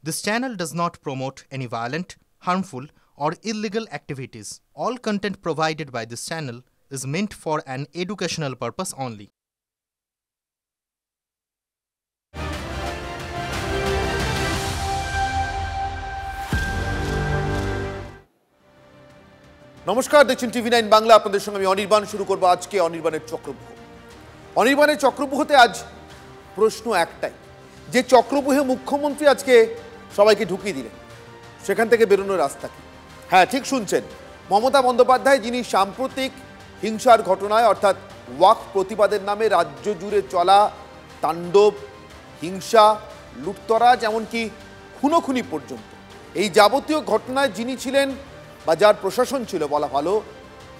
This channel does not promote any violent, harmful, or illegal activities. All content provided by this channel is meant for an educational purpose only. নমস্কার, দেখছেন টিভি9 বাংলা। আপনাদের সঙ্গে আমি অনির্বাণ। শুরু করব আজকে অনির্বাণের চক্রব্যূহ। অনির্বাণের চক্রব্যূহতে আজ প্রশ্ন একটাই, যে চক্রব্যূহে মুখ্যমন্ত্রী আজকে সবাইকে ঢুকিয়ে দিলেন, সেখান থেকে বেরোনোর রাস্তা কি? হ্যাঁ, ঠিক শুনছেন, মমতা বন্দ্যোপাধ্যায়, যিনি সাম্প্রতিক হিংসার ঘটনায় অর্থাৎ ওয়াকফ প্রতিবাদের নামে রাজ্য জুড়ে চলা তাণ্ডব, হিংসা, লুটতরাজ, এমনকি খুনোখুনি পর্যন্ত, এই যাবতীয় ঘটনায় যিনি ছিলেন বা যার প্রশাসন ছিল, বলা ভালো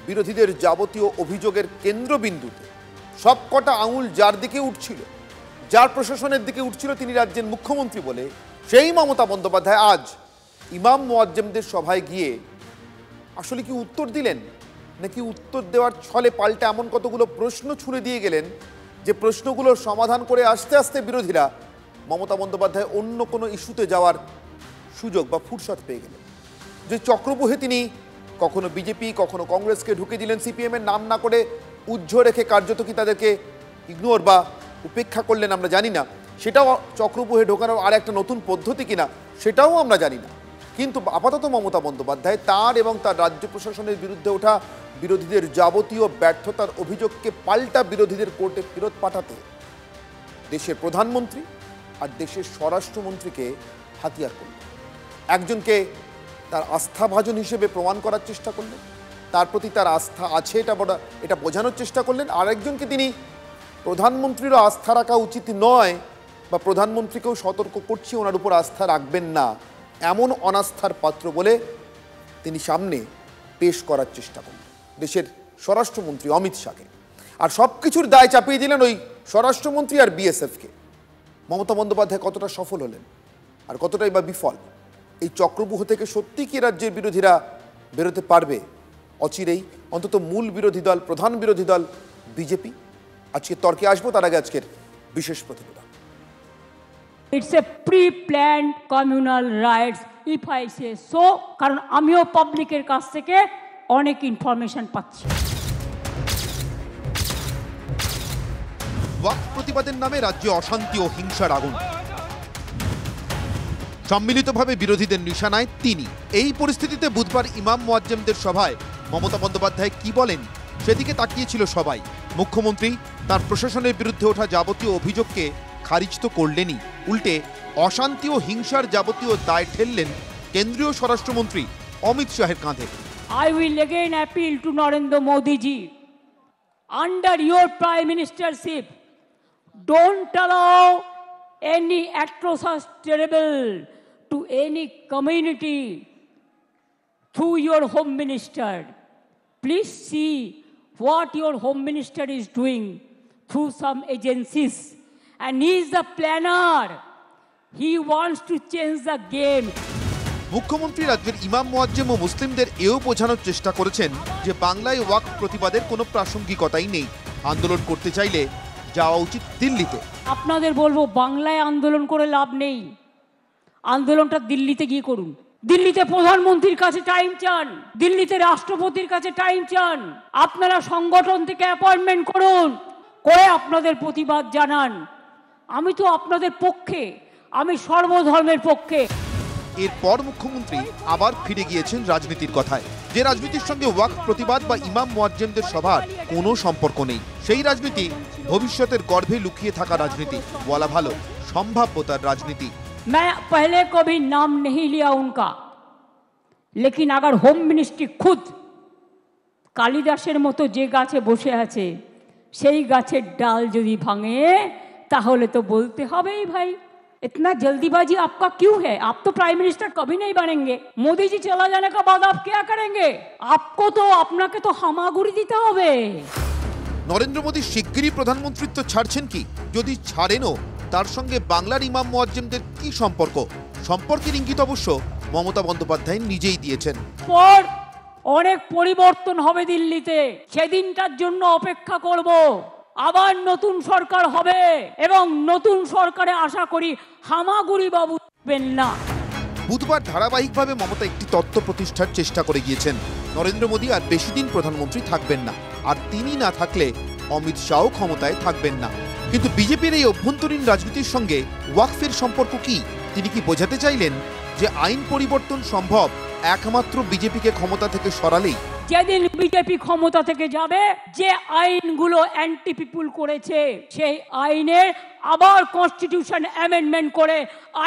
বিরোধীদের যাবতীয় অভিযোগের কেন্দ্রবিন্দুতে, সবকটা আঙুল যার দিকে উঠছিল, যার প্রশাসনের দিকে উঠছিল, তিনি রাজ্যের মুখ্যমন্ত্রী বলে সেই মমতা বন্দ্যোপাধ্যায় আজ ইমাম মুয়াজ্জেমদের সভায় গিয়ে আসলে কি উত্তর দিলেন, নাকি উত্তর দেওয়ার ছলে পাল্টে এমন কতগুলো প্রশ্ন ছুড়ে দিয়ে গেলেন যে প্রশ্নগুলোর সমাধান করে আস্তে আস্তে বিরোধীরা মমতা বন্দ্যোপাধ্যায় অন্য কোনো ইস্যুতে যাওয়ার সুযোগ বা ফুরসত পেয়ে গেলেন। যে চক্রব্যূহে তিনি কখনো বিজেপি, কখনো কংগ্রেসকে ঢুকে দিলেন, সিপিএমের নাম না করে উজ্জ্ব রেখে কার্যত কি তাদেরকে ইগনোর বা উপেক্ষা করলেন আমরা জানি না। সেটাও চক্রব্যূহে ঢোকানোর আর একটা নতুন পদ্ধতি কিনা সেটাও আমরা জানি না। কিন্তু আপাতত মমতা বন্দ্যোপাধ্যায় তার এবং তার রাজ্য প্রশাসনের বিরুদ্ধে ওঠা বিরোধীদের যাবতীয় ব্যর্থতার অভিযোগকে পাল্টা বিরোধীদের কোর্টে ফেরত পাঠাতে দেশের প্রধানমন্ত্রী আর দেশের স্বরাষ্ট্রমন্ত্রীকে হাতিয়ার করলেন। একজনকে তার আস্থাভাজন হিসেবে প্রমাণ করার চেষ্টা করলেন, তার প্রতি তার আস্থা আছে এটা বোঝানোর চেষ্টা করলেন। আরেকজনকে তিনি প্রধানমন্ত্রীরও আস্থা রাখা উচিত নয় বা প্রধানমন্ত্রীকেও সতর্ক করছি ওনার উপর আস্থা রাখবেন না, এমন অনাস্থার পাত্র বলে তিনি সামনে পেশ করার চেষ্টা করলেন দেশের স্বরাষ্ট্রমন্ত্রী অমিত শাহকে। আর সব কিছুর দায় চাপিয়ে দিলেন ওই স্বরাষ্ট্রমন্ত্রী আর বিএসএফকে। মমতা বন্দ্যোপাধ্যায় কতটা সফল হলেন আর কতটাই বা বিফল? এই চক্রব্যূহ থেকে সত্যি কি রাজ্যের বিরোধীরা বেরোতে পারবে অচিরেই? অন্তত মূল বিরোধী দল, প্রধান বিরোধী দল বিজেপি। আজকে তর্কে আসবো, তার আগে আজকের বিশেষ প্রতিবেদন। It's a pre-planned communal riots if I say so, কারণ আমিও পাবলিকের কাছ থেকে অনেক ইনফরমেশন পাচ্ছি। ওয়াকফ প্রতিবাদের নামে রাজ্যে অশান্তি ও হিংসার আগুন, সম্মিলিতভাবে বিরোধীদের নিশানায় তিনি। এই পরিস্থিতিতে বুধবার ইমাম মুয়াজ্জেমদের সভায় মমতা বন্দ্যোপাধ্যায় কি বলেন সেদিকে তাকিয়েছিল সবাই। মুখ্যমন্ত্রী তার প্রশাসনের বিরুদ্ধে ওঠা যাবতীয় অভিযোগকে খারিজ তো করলেনই, উল্টে অশান্তি ও হিংসার যাবতীয় দায় ঠেললেন কেন্দ্রীয় স্বরাষ্ট্রমন্ত্রী অমিত শাহের কাঁধে। I will again appeal to Narendra Modi ji, under your prime ministership, don't allow any atrocious terrible to any community through your home minister. Please see what your home minister is doing through some agencies, and he is the planner. He wants to change the game. মুখ্যমন্ত্রী রাজ্যের ইমাম মুয়াজ্জেম ও মুসলিমদের এও বোঝানোর চেষ্টা করেছেন যে বাংলায় ওয়াকফ প্রতিবাদের কোনো প্রাসঙ্গিকতাই নেই। আন্দোলন করতে চাইলে যাওয়া উচিত দিল্লিতে। আপনাদের বলবো, বাংলায় আন্দোলন করে লাভ নেই, আন্দোলনটা দিল্লিতে গিয়ে করুন। দিল্লিতে প্রধানমন্ত্রীর কাছে টাইম চান, দিল্লিতে রাষ্ট্রপতির কাছে টাইম চান, আপনারা সংগঠন থেকে অ্যাপয়েন্টমেন্ট করুন, করে আপনাদের প্রতিবাদ জানান। আমি তো আপনাদের পক্ষে, আমি সর্বধর্মের পক্ষে। এরপর মুখ্যমন্ত্রী আবার ফিরে গিয়েছেন রাজনীতির কথায়, যে রাজনীতির সঙ্গে ওয়াকফ প্রতিবাদ বা ইমাম মুয়াজ্জেমদের সভার কোনো সম্পর্ক নেই। সেই রাজনীতি ভবিষ্যতের গর্ভে লুকিয়ে থাকা রাজনীতি, বলা ভালো সম্ভাব্যতার রাজনীতি। मैं पहले कभी नाम नहीं लिया उनका, लेकिन अगर होम मिनिस्ट्री खुद কালিদাসের মতো যে গাছে বসে আছে সেই গাছের ডাল যদি ভাঙে তাহলে তো বলতে হবেই, ভাই इतना जल्दीबाजी आपका क्यों है? आप तो प्राइम मिनिस्टर कभी नहीं बनेंगे। मोदी जी चला जाने के बाद आप क्या करेंगे? आपको तो আপনাকে তো হামাগুড়ি দিতে হবে। নরেন্দ্র মোদী শিগগিরই প্রধানমন্ত্রিত্ব ছাড়ছেন কি? যদি ছাড়েনও, তার সঙ্গে বাংলার ইমাম মুয়াজ্জেমদের কি সম্পর্ক? সম্পর্কের ইঙ্গিত অবশ্য মমতা বন্দ্যোপাধ্যায় নিজেই দিয়েছেন। অনেক পরিবর্তন হবে দিল্লিতে, সেদিনটার জন্য অপেক্ষা করব। আবার নতুন সরকার হবে এবং নতুন সরকারে আশা করি হামাগুড়ি বাবু না। বুধবার ধারাবাহিকভাবে মমতা একটি তত্ত্ব প্রতিষ্ঠার চেষ্টা করে গিয়েছেন। নরেন্দ্র মোদী আর বেশি দিন প্রধানমন্ত্রী থাকবেন না, আর তিনি না থাকলে অমিত শাহ ক্ষমতায় থাকবেন না। কিন্তু বিজেপির এই অভ্যন্তরীণ রাজনীতির সঙ্গে ওয়াকফের সম্পর্ক কি? তিনি কি বোঝাতে চাইলেন যে আইন পরিবর্তন সম্ভব একমাত্র বিজেপিকে ক্ষমতা থেকে সরালেই? যেদিন বিজেপি ক্ষমতা থেকে যাবে, যে আইনগুলো অ্যান্টি পিপুল করেছে সেই আইনের আবার কনস্টিটিউশন অ্যামেন্ডমেন্ট করে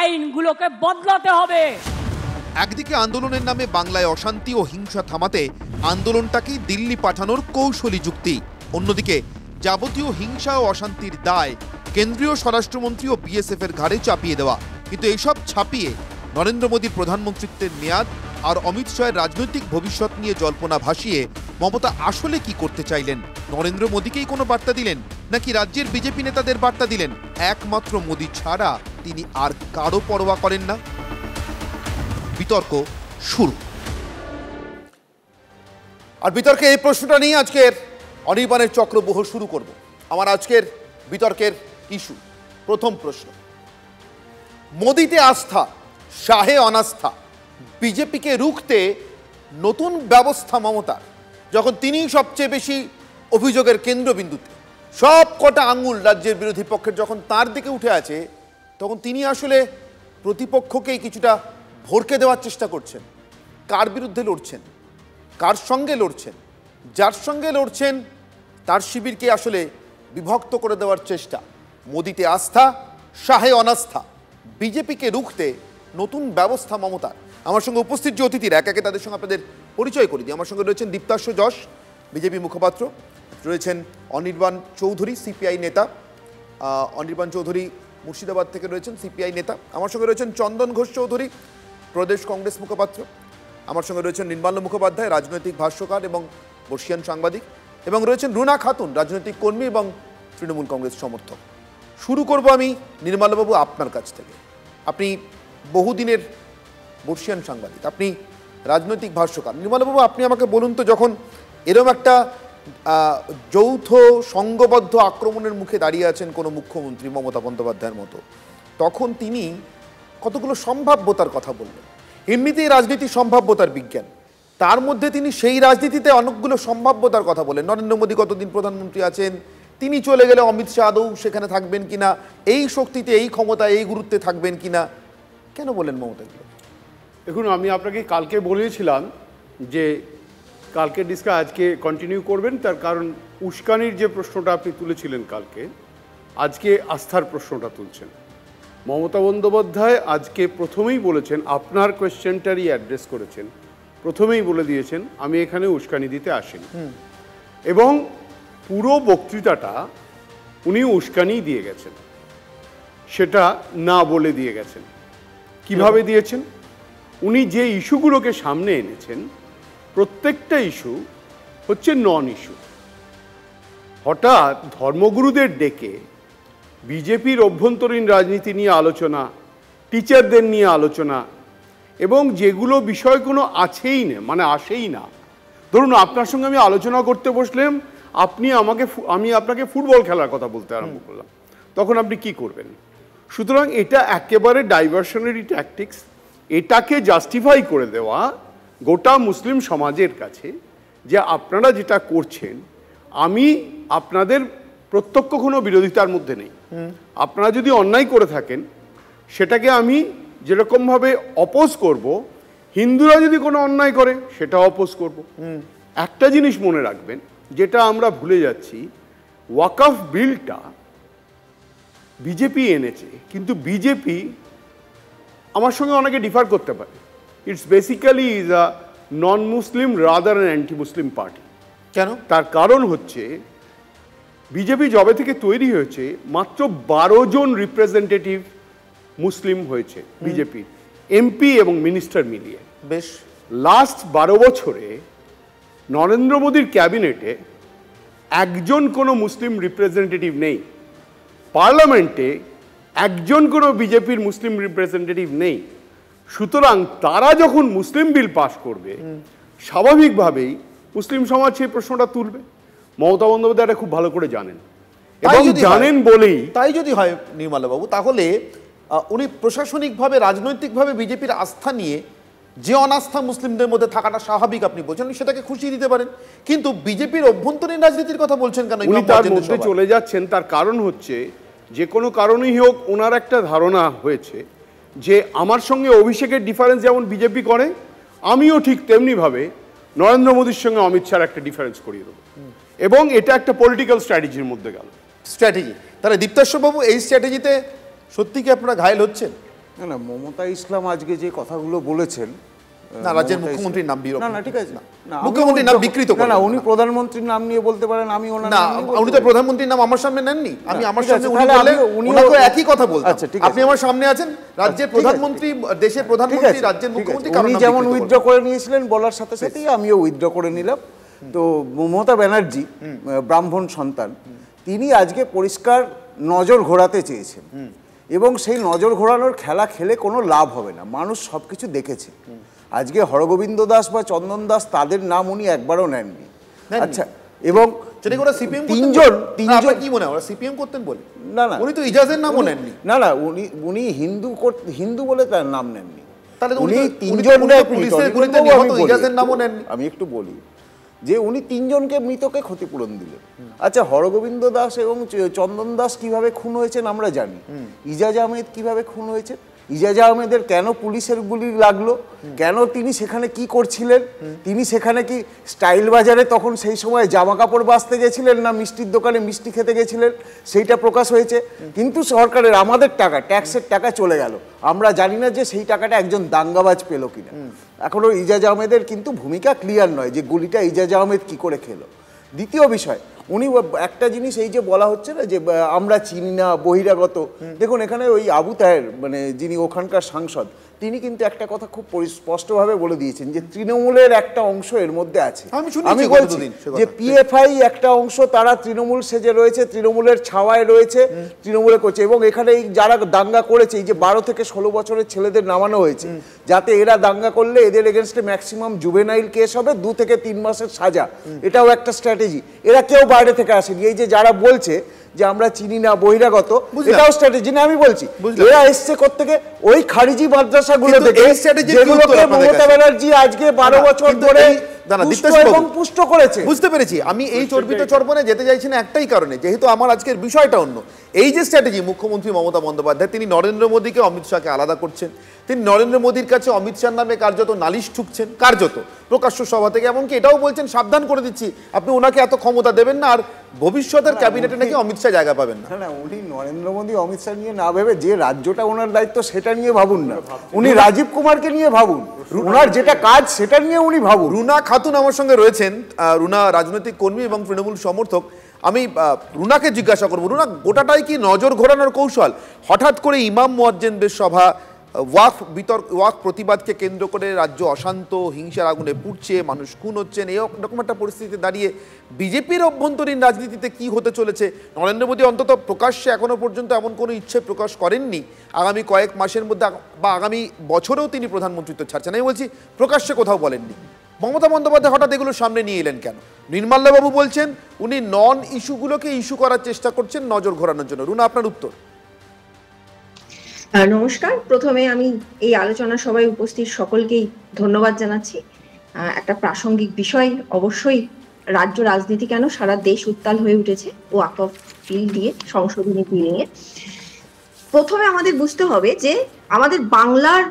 আইনগুলোকে বদলাতে হবে। একদিকে আন্দোলনের নামে বাংলায় অশান্তি ও হিংসা থামাতে আন্দোলনটাকেই দিল্লি পাঠানোর কৌশলী যুক্তি, অন্যদিকে যাবতীয় হিংসা ও অশান্তির দায় কেন্দ্রীয় স্বরাষ্ট্রমন্ত্রী ও বিএসএফ এর ঘাড়ে চাপিয়ে দেওয়া। কিন্তু এসব ছাপিয়ে নরেন্দ্র মোদীর প্রধানমন্ত্রিত্বের মেয়াদ আর অমিত শাহের রাজনৈতিক ভবিষ্যৎ নিয়ে জল্পনা ভাসিয়ে মমতা আসলে কি করতে চাইলেন? নরেন্দ্র মোদীকেই কোনো বার্তা দিলেন, নাকি রাজ্যের বিজেপি নেতাদের বার্তা দিলেন একমাত্র মোদী ছাড়া তিনি আর কারো পরোয়া করেন না? বিতর্ক শুরু। আর বিতর্কে এই প্রশ্নটা নিয়ে আজকের অনির্বাণের চক্রব্যূহ শুরু করব। আমার আজকের বিতর্কের ইস্যু, প্রথম প্রশ্ন, মোদিতে আস্থা, শাহে অনাস্থা, বিজেপিকে রুখতে নতুন ব্যবস্থা মমতার, যখন তিনি সবচেয়ে বেশি অভিযোগের কেন্দ্রবিন্দুতে, সব কটা আঙুল রাজ্যের বিরোধী পক্ষের যখন তার দিকে উঠে আছে, তখন তিনি আসলে প্রতিপক্ষকেই কিছুটা ভরকে দেওয়ার চেষ্টা করছেন। কার বিরুদ্ধে লড়ছেন, কার সঙ্গে লড়ছেন? যার সঙ্গে লড়ছেন তার শিবিরকে আসলে বিভক্ত করে দেওয়ার চেষ্টা। মোদিতে আস্থা, শাহে অনাস্থা, বিজেপিকে রুখতে নতুন ব্যবস্থা মমতার। আমার সঙ্গে উপস্থিত যে অতিথিরা, এক একে তাদের সঙ্গে আপনাদের পরিচয় করে দিই। আমার সঙ্গে রয়েছেন দীপ্তাশ্ব যশ, বিজেপি মুখপাত্র, রয়েছেন অনির্বাণ চৌধুরী, সিপিআই নেতা। অনির্বাণ চৌধুরী মুর্শিদাবাদ থেকে রয়েছেন, সিপিআই নেতা। আমার সঙ্গে রয়েছেন চন্দন ঘোষ চৌধুরী, প্রদেশ কংগ্রেস মুখপাত্র। আমার সঙ্গে রয়েছেন নির্মাল্য মুখোপাধ্যায়, রাজনৈতিক ভাষ্যকার এবং বর্ষিয়ান সাংবাদিক। এবং রয়েছেন রুনা খাতুন, রাজনৈতিক কর্মী এবং তৃণমূল কংগ্রেস সমর্থক। শুরু করব আমি নির্মাল্যবাবু আপনার কাছ থেকে। আপনি বহুদিনের বর্ষিয়ান সাংবাদিক, আপনি রাজনৈতিক ভাষ্যকার। নির্মাল্যবাবু, আপনি আমাকে বলুন তো, যখন এরকম একটা যৌথ সংঘবদ্ধ আক্রমণের মুখে দাঁড়িয়ে আছেন কোনো মুখ্যমন্ত্রী মমতা বন্দ্যোপাধ্যায়ের মতো, তখন তিনি কতগুলো সম্ভাব্যতার কথা বললেন। এমনিতেই রাজনীতি সম্ভাব্যতার বিজ্ঞান, তার মধ্যে তিনি সেই রাজনীতিতে অনেকগুলো সম্ভাব্যতার কথা বলেন। নরেন্দ্র মোদী কতদিন প্রধানমন্ত্রী আছেন, তিনি চলে গেলে অমিত শাহ আদৌ সেখানে থাকবেন কিনা, এই শক্তিতে, এই ক্ষমতা, এই গুরুত্বে থাকবেন কিনা, কেন বলেন মমতা? দেখুন, আমি আপনাকে কালকে বলেছিলাম যে কালকে ডিসকাস আজকে কন্টিনিউ করবেন, তার কারণ উস্কানির যে প্রশ্নটা আপনি তুলেছিলেন কালকে, আজকে আস্থার প্রশ্নটা তুলছেন। মমতা বন্দ্যোপাধ্যায় আজকে প্রথমেই বলেছেন, আপনার কোয়েশ্চেনটারই অ্যাড্রেস করেছেন, প্রথমেই বলে দিয়েছেন আমি এখানে উস্কানি দিতে আসিনি, এবং পুরো বক্তৃতাটা উনি উস্কানি দিয়ে গেছেন, সেটা না বলে দিয়ে গেছেন। কিভাবে দিয়েছেন? উনি যে ইস্যুগুলোকে সামনে এনেছেন, প্রত্যেকটা ইস্যু হচ্ছে নন ইস্যু। হঠাৎ ধর্মগুরুদের ডেকে বিজেপির অভ্যন্তরীণ রাজনীতি নিয়ে আলোচনা, টিচারদের নিয়ে আলোচনা, এবং যেগুলো বিষয় কোনো আছেই না, মানে আসেই না। ধরুন, আপনার সঙ্গে আমি আলোচনা করতে বসলাম, আমি আপনাকে ফুটবল খেলার কথা বলতে আরম্ভ করলাম, তখন আপনি কি করবেন? সুতরাং এটা একেবারে ডাইভার্সনারি ট্যাকটিক্স। এটাকে জাস্টিফাই করে দেওয়া গোটা মুসলিম সমাজের কাছে যে আপনারা যেটা করছেন, আমি আপনাদের প্রত্যক্ষ কোনো বিরোধিতার মধ্যে নেই, আপনারা যদি অন্যায় করে থাকেন সেটাকে আমি যেরকমভাবে অপোজ করব, হিন্দুরা যদি কোনো অন্যায় করে সেটা অপোজ করব। একটা জিনিস মনে রাখবেন, যেটা আমরা ভুলে যাচ্ছি, ওয়াকফ বিলটা বিজেপি এনেছে, কিন্তু বিজেপি আমার সঙ্গে অনেকে ডিফার করতে পারে। It's basically is a non Muslim rather an anti Muslim party. কেন? তার কারণ হচ্ছে বিজেপি যবে থেকে তৈরি হয়েছে মাত্র 12 জন রিপ্রেজেন্টেটিভ মুসলিম হয়েছে বিজেপি, এমপি এবং মিনিস্টার মিলিয়ে। বেশ, লাস্ট 12 বছরে নরেন্দ্র মোদীর ক্যাবিনেটে একজন কোনো মুসলিম রিপ্রেজেন্টেটিভ নেই, পার্লামেন্টে একজন কোনো বিজেপির মুসলিম রিপ্রেজেন্টেটিভ নেই। সুতরাং তারা যখন মুসলিম বিল পাশ করবে, স্বাভাবিকভাবেই মুসলিম সমাজ সেই প্রশ্নটা তুলবে। মমতা বন্দ্যোপাধ্যায় এটা খুব ভালো করে জানেন, এবং জানেন বলেই। তাই যদি হয় নির্মলা বাবু, তাহলে উনি প্রশাসনিকভাবে রাজনৈতিকভাবে বিজেপির আস্থা নিয়ে যে অনাস্থা মুসলিমদের মধ্যে থাকাটা স্বাভাবিক আপনি বলছেন, সেটাকে খুশি দিতে পারেন, কিন্তু বিজেপির অভ্যন্তরীণ রাজনীতির কথা বলছেন কেন? উনি তার মধ্যে চলে যাচ্ছেন, তার কারণ হচ্ছে যে কোনো কারণেই হোক ওনার একটা ধারণা হয়েছে যে আমার সঙ্গে অভিষেকের ডিফারেন্স যেমন বিজেপি করে, আমিও ঠিক তেমনিভাবে নরেন্দ্র মোদীর সঙ্গে অমিত শাহর একটা ডিফারেন্স করিয়ে দেবো, এবং এটা একটা পলিটিক্যাল স্ট্র্যাটেজির মধ্যে গেল। স্ট্র্যাটেজি, তাহলে দীপ্তেশ্বর বাবু এই স্ট্র্যাটেজিতে সত্যি কি আপনারা ঘায়েল হচ্ছেন? না না, মমতা ইসলাম আজকে যে কথাগুলো বলেছেন, না রাজ্যের মুখ্যমন্ত্রীর নাম না না ঠিক আছে, না মুখ্যমন্ত্রীর নাম বিকৃত না না, উনি প্রধানমন্ত্রীর নাম নিয়ে বলতে পারেন, আমি ওনার না, নাম নিয়ে বলতে উনি তো প্রধানমন্ত্রীর নাম আমার সামনে নেননি, আমি আমার ঠিক সামনে আছে, উনি তাহলে বললেন উনিও উনাকে একই কথা বলতেন। আচ্ছা, ঠিক আছে। আপনি আমার সামনে আছেন, রাজ্যের প্রধানমন্ত্রী, দেশের প্রধানমন্ত্রী, রাজ্যের মুখ্যমন্ত্রী, উনি যেমন উইথড্র করে নিয়েছিলেন বলার সাথে সাথেই আমিও উইথড্র করে নিলাম। তো মমতা ব্যানার্জি ব্রাহ্মণ সন্তান, তিনি আজকে পরিষ্কার নজর ঘোরাতে চেয়েছেন, এবং সেই নজর ঘোরানোর খেলা খেলে কোনো লাভ হবে না, মানুষ সব কিছু দেখেছে। আজকে হরগোবিন্দ দাস বা চন্দন দাস তাদের নাম উনি একবারও নেননি। আচ্ছা, এবং তিনজন কি মনে হয় সিপিএম করতেন বলে? না না, উনি তো ইজাজের নামও নেননি। না না, উনি হিন্দু বলে তার নাম নেননি। তাহলে উনি তিনজন, পুলিশের গুলিতে নিহত ইজাজের নামও নেননি। আমি একটু বলি যে উনি তিনজনকে মৃতকে ক্ষতিপূরণ দিলেন। আচ্ছা, হরগোবিন্দ দাস এবং চন্দন দাস কিভাবে খুন হয়েছেন আমরা জানি, ইজাজ আহমেদ কিভাবে খুন হয়েছে, ইজাজ আহমেদের কেন পুলিশের গুলি লাগলো, কেন তিনি সেখানে কি করছিলেন, তিনি সেখানে কি স্টাইল বাজারে তখন সেই সময় জামা কাপড় বাঁচতে গেছিলেন না মিষ্টির দোকানে মিষ্টি খেতে গেছিলেন, সেইটা প্রকাশ হয়েছে। কিন্তু সরকারের আমাদের টাকা, ট্যাক্সের টাকা চলে গেল, আমরা জানি না যে সেই টাকাটা একজন দাঙ্গাবাজ পেল কিনা। এখনো ইজাজ আহমেদের কিন্তু ভূমিকা ক্লিয়ার নয় যে গুলিটা ইজাজ আহমেদ কি করে খেলো। দ্বিতীয় বিষয়, উনি একটা জিনিস এই যে বলা হচ্ছে না যে আমরা চিনি না, বহিরাগত, দেখুন এখানে ওই আবু তাহের মানে যিনি ওখানকার সাংসদ, তিনি কিন্তু একটা কথা খুব স্পষ্টভাবে বলে দিয়েছেন যে তৃণমূলের একটা অংশ এর মধ্যে আছে। আমি বলছি যে পিএফআই একটা অংশ, তারা তৃণমূল সেজে রয়েছে, তৃণমূলের ছাওয়ায় রয়েছে, তৃণমূলে করছে, এবং এখানে এই যারা দাঙ্গা করেছে, এই যে 12 থেকে 16 বছরের ছেলেদের নামানো হয়েছে, যাতে এরা দাঙ্গা করলে এদের এগেনস্টে ম্যাক্সিমাম জুভেনাইল কেস হবে, 2 থেকে 3 মাসের সাজা, এটাও একটা স্ট্র্যাটেজি। এরা কেউ বাইরে থেকে আসেনি, এই যে যারা বলছে যে আমরা চিনি না, বহিরাগত, এটাও স্ট্র্যাটেজি না। আমি বলছি এরা এসছে কোত্থেকে, ওই খারিজি মাদ্রাসাগুলো থেকে, যেগুলোকে মমতা ব্যানার্জি আজকে 12 বছর ধরে পুষ্ট করেছে। বুঝতে পেরেছি, আমি এই চর্বিত চর্বণে যেতে চাইছি না একটাই কারণে, যেহেতু আমার আজকের বিষয়টা অন্য। এই যে স্ট্র্যাটেজি মুখ্যমন্ত্রী মমতা বন্দ্যোপাধ্যায়, তিনি নরেন্দ্র মোদীকে অমিত শাহকে আলাদা করছেন, তিনি নরেন্দ্র মোদীর কাছে অমিত শাহর নামে কার্যত নালিশ ঠুকছেন, কার্যত প্রকাশ্য সভা থেকে, এমনকি এটাও বলছেন সাবধান করে দিচ্ছি আপনি ওনাকে এত ক্ষমতা দেবেন না, আর ভবিষ্যতের ক্যাবিনেটে নাকি অমিত শাহ জায়গা পাবেন না। না, উনি নরেন্দ্র মোদী অমিত শাহ নিয়ে না ভেবে যে রাজ্যটা ওনার দায়িত্ব সেটা নিয়ে ভাবুন না, উনি রাজীব কুমারকে নিয়ে ভাবুন, ওনার যেটা কাজ সেটা নিয়ে উনি ভাবুন। রুনা খাতুন আমার সঙ্গে রয়েছেন, রুনা রাজনৈতিক কর্মী এবং তৃণমূল সমর্থক। আমি রুনাকে জিজ্ঞাসা করবো, রুনা, গোটাটাই কি নজর ঘোরানোর কৌশল? হঠাৎ করে ইমাম মুয়াজ্জিনদের সভা, ওয়াকফ প্রতিবাদকে কেন্দ্র করে রাজ্য অশান্ত, হিংসার আগুনে পুড়ছে, মানুষ খুন হচ্ছেন, এরকম একটা পরিস্থিতিতে দাঁড়িয়ে বিজেপির অভ্যন্তরীণ রাজনীতিতে কি হতে চলেছে? নরেন্দ্র মোদী অন্তত প্রকাশ্যে এখনো পর্যন্ত এমন কোনো ইচ্ছে প্রকাশ করেননি আগামী কয়েক মাসের মধ্যে বা আগামী বছরেও তিনি প্রধানমন্ত্রিত্ব ছাড়ছেন, আমি বলছি প্রকাশ্যে কোথাও বলেননি। মমতা বন্দ্যোপাধ্যায় হঠাৎ এগুলো সামনে নিয়ে এলেন কেন? নির্মল্যবাবু বলছেন উনি নন ইস্যুগুলোকে ইস্যু করার চেষ্টা করছেন নজর ঘোরানোর জন্য। রুনা, আপনার উত্তর। নমস্কার, প্রথমে আমি এই আলোচনা সভায় উপস্থিত সকলকেই ধন্যবাদ জানাচ্ছি। একটা প্রাসঙ্গিক বিষয়, অবশ্যই রাজ্য রাজনীতি কেন সারা দেশ উত্তাল হয়ে উঠেছে ওয়াকফ বিল দিয়ে, সংশোধনী বিল নিয়ে। প্রথমে আমাদের বুঝতে হবে যে আমাদের বাংলার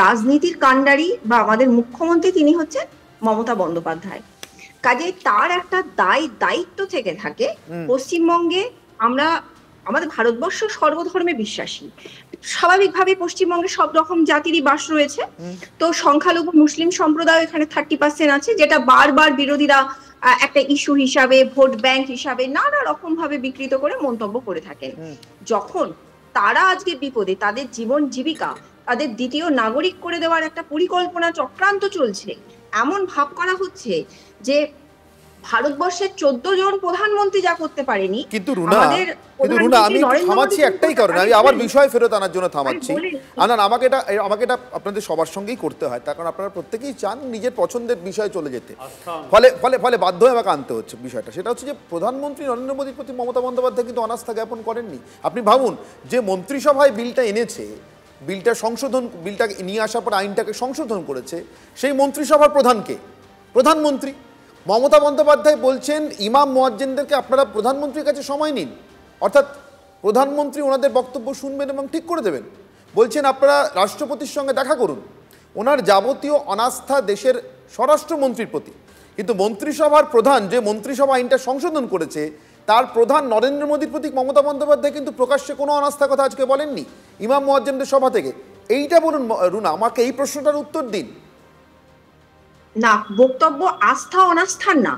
রাজনীতির কাণ্ডারি বা আমাদের মুখ্যমন্ত্রী তিনি হচ্ছেন মমতা বন্দ্যোপাধ্যায়। কাজে তার একটা দায়িত্ব থেকে থাকে। পশ্চিমবঙ্গে আমাদের ভারতবর্ষ সর্বধর্মে বিশ্বাসী, স্বাভাবিকভাবে পশ্চিমবঙ্গে সব রকম জাতিরই বাস রয়েছে। তো সংখ্যালঘু মুসলিম সম্প্রদায় এখানে 30% আছে, যেটা বারবার বিরোধীরা একটা ইস্যু হিসাবে, ভোট ব্যাংক হিসাবে নানা রকম ভাবে বিকৃত করে মন্তব্য করে থাকেন। যখন তারা আজকে বিপদে, তাদের জীবন জীবিকা, তাদের দ্বিতীয় নাগরিক করে দেওয়ার একটা পরিকল্পনা চক্রান্ত চলছে, এমন ভাব করা হচ্ছে যে ভারতবর্ষের 14 জন প্রধানমন্ত্রী যা করতে পারেনি, কিন্তু রুনা আমি থামাচ্ছি একটাই কারণে, আমি আবার বিষয় ফেরত আনার জন্য থামাচ্ছি। আমাকে এটা আপনাদের সবার সঙ্গেই করতে হয়, তার কারণ আপনারা প্রত্যেকেই চান নিজের পছন্দের বিষয়ে চলে যেতে, ফলে বাধ্য হয়ে আমাকে আনতে হচ্ছে বিষয়টা। সেটা হচ্ছে যে প্রধানমন্ত্রী নরেন্দ্র মোদীর প্রতি মমতা বন্দ্যোপাধ্যায় কিন্তু অনাস্থা জ্ঞাপন করেননি। আপনি ভাবুন যে মন্ত্রিসভায় বিলটা এনেছে, বিলটাকে নিয়ে আসার পর আইনটাকে সংশোধন করেছে, সেই মন্ত্রিসভার প্রধানকে প্রধানমন্ত্রী। মমতা বন্দ্যোপাধ্যায় বলছেন ইমাম মুয়াজ্জিনদেরকে আপনারা প্রধানমন্ত্রীর কাছে সময় নিন, অর্থাৎ প্রধানমন্ত্রী ওনাদের বক্তব্য শুনবেন এবং ঠিক করে দেবেন। বলছেন আপনারা রাষ্ট্রপতির সঙ্গে দেখা করুন। ওনার যাবতীয় অনাস্থা দেশের স্বরাষ্ট্রমন্ত্রীর প্রতি। কিন্তু মন্ত্রিসভার প্রধান যে মন্ত্রিসভা আইনটা সংশোধন করেছে, তার প্রধান নরেন্দ্র মোদীর প্রতি মমতা বন্দ্যোপাধ্যায় কিন্তু প্রকাশ্যে কোনো অনাস্থার কথা আজকে বলেননি ইমাম মুয়াজ্জিনদের সভা থেকে। এইটা বলুন রুনা, আমাকে এই প্রশ্নটার উত্তর দিন। না, বক্তব্য আস্থা অনাস্থার না।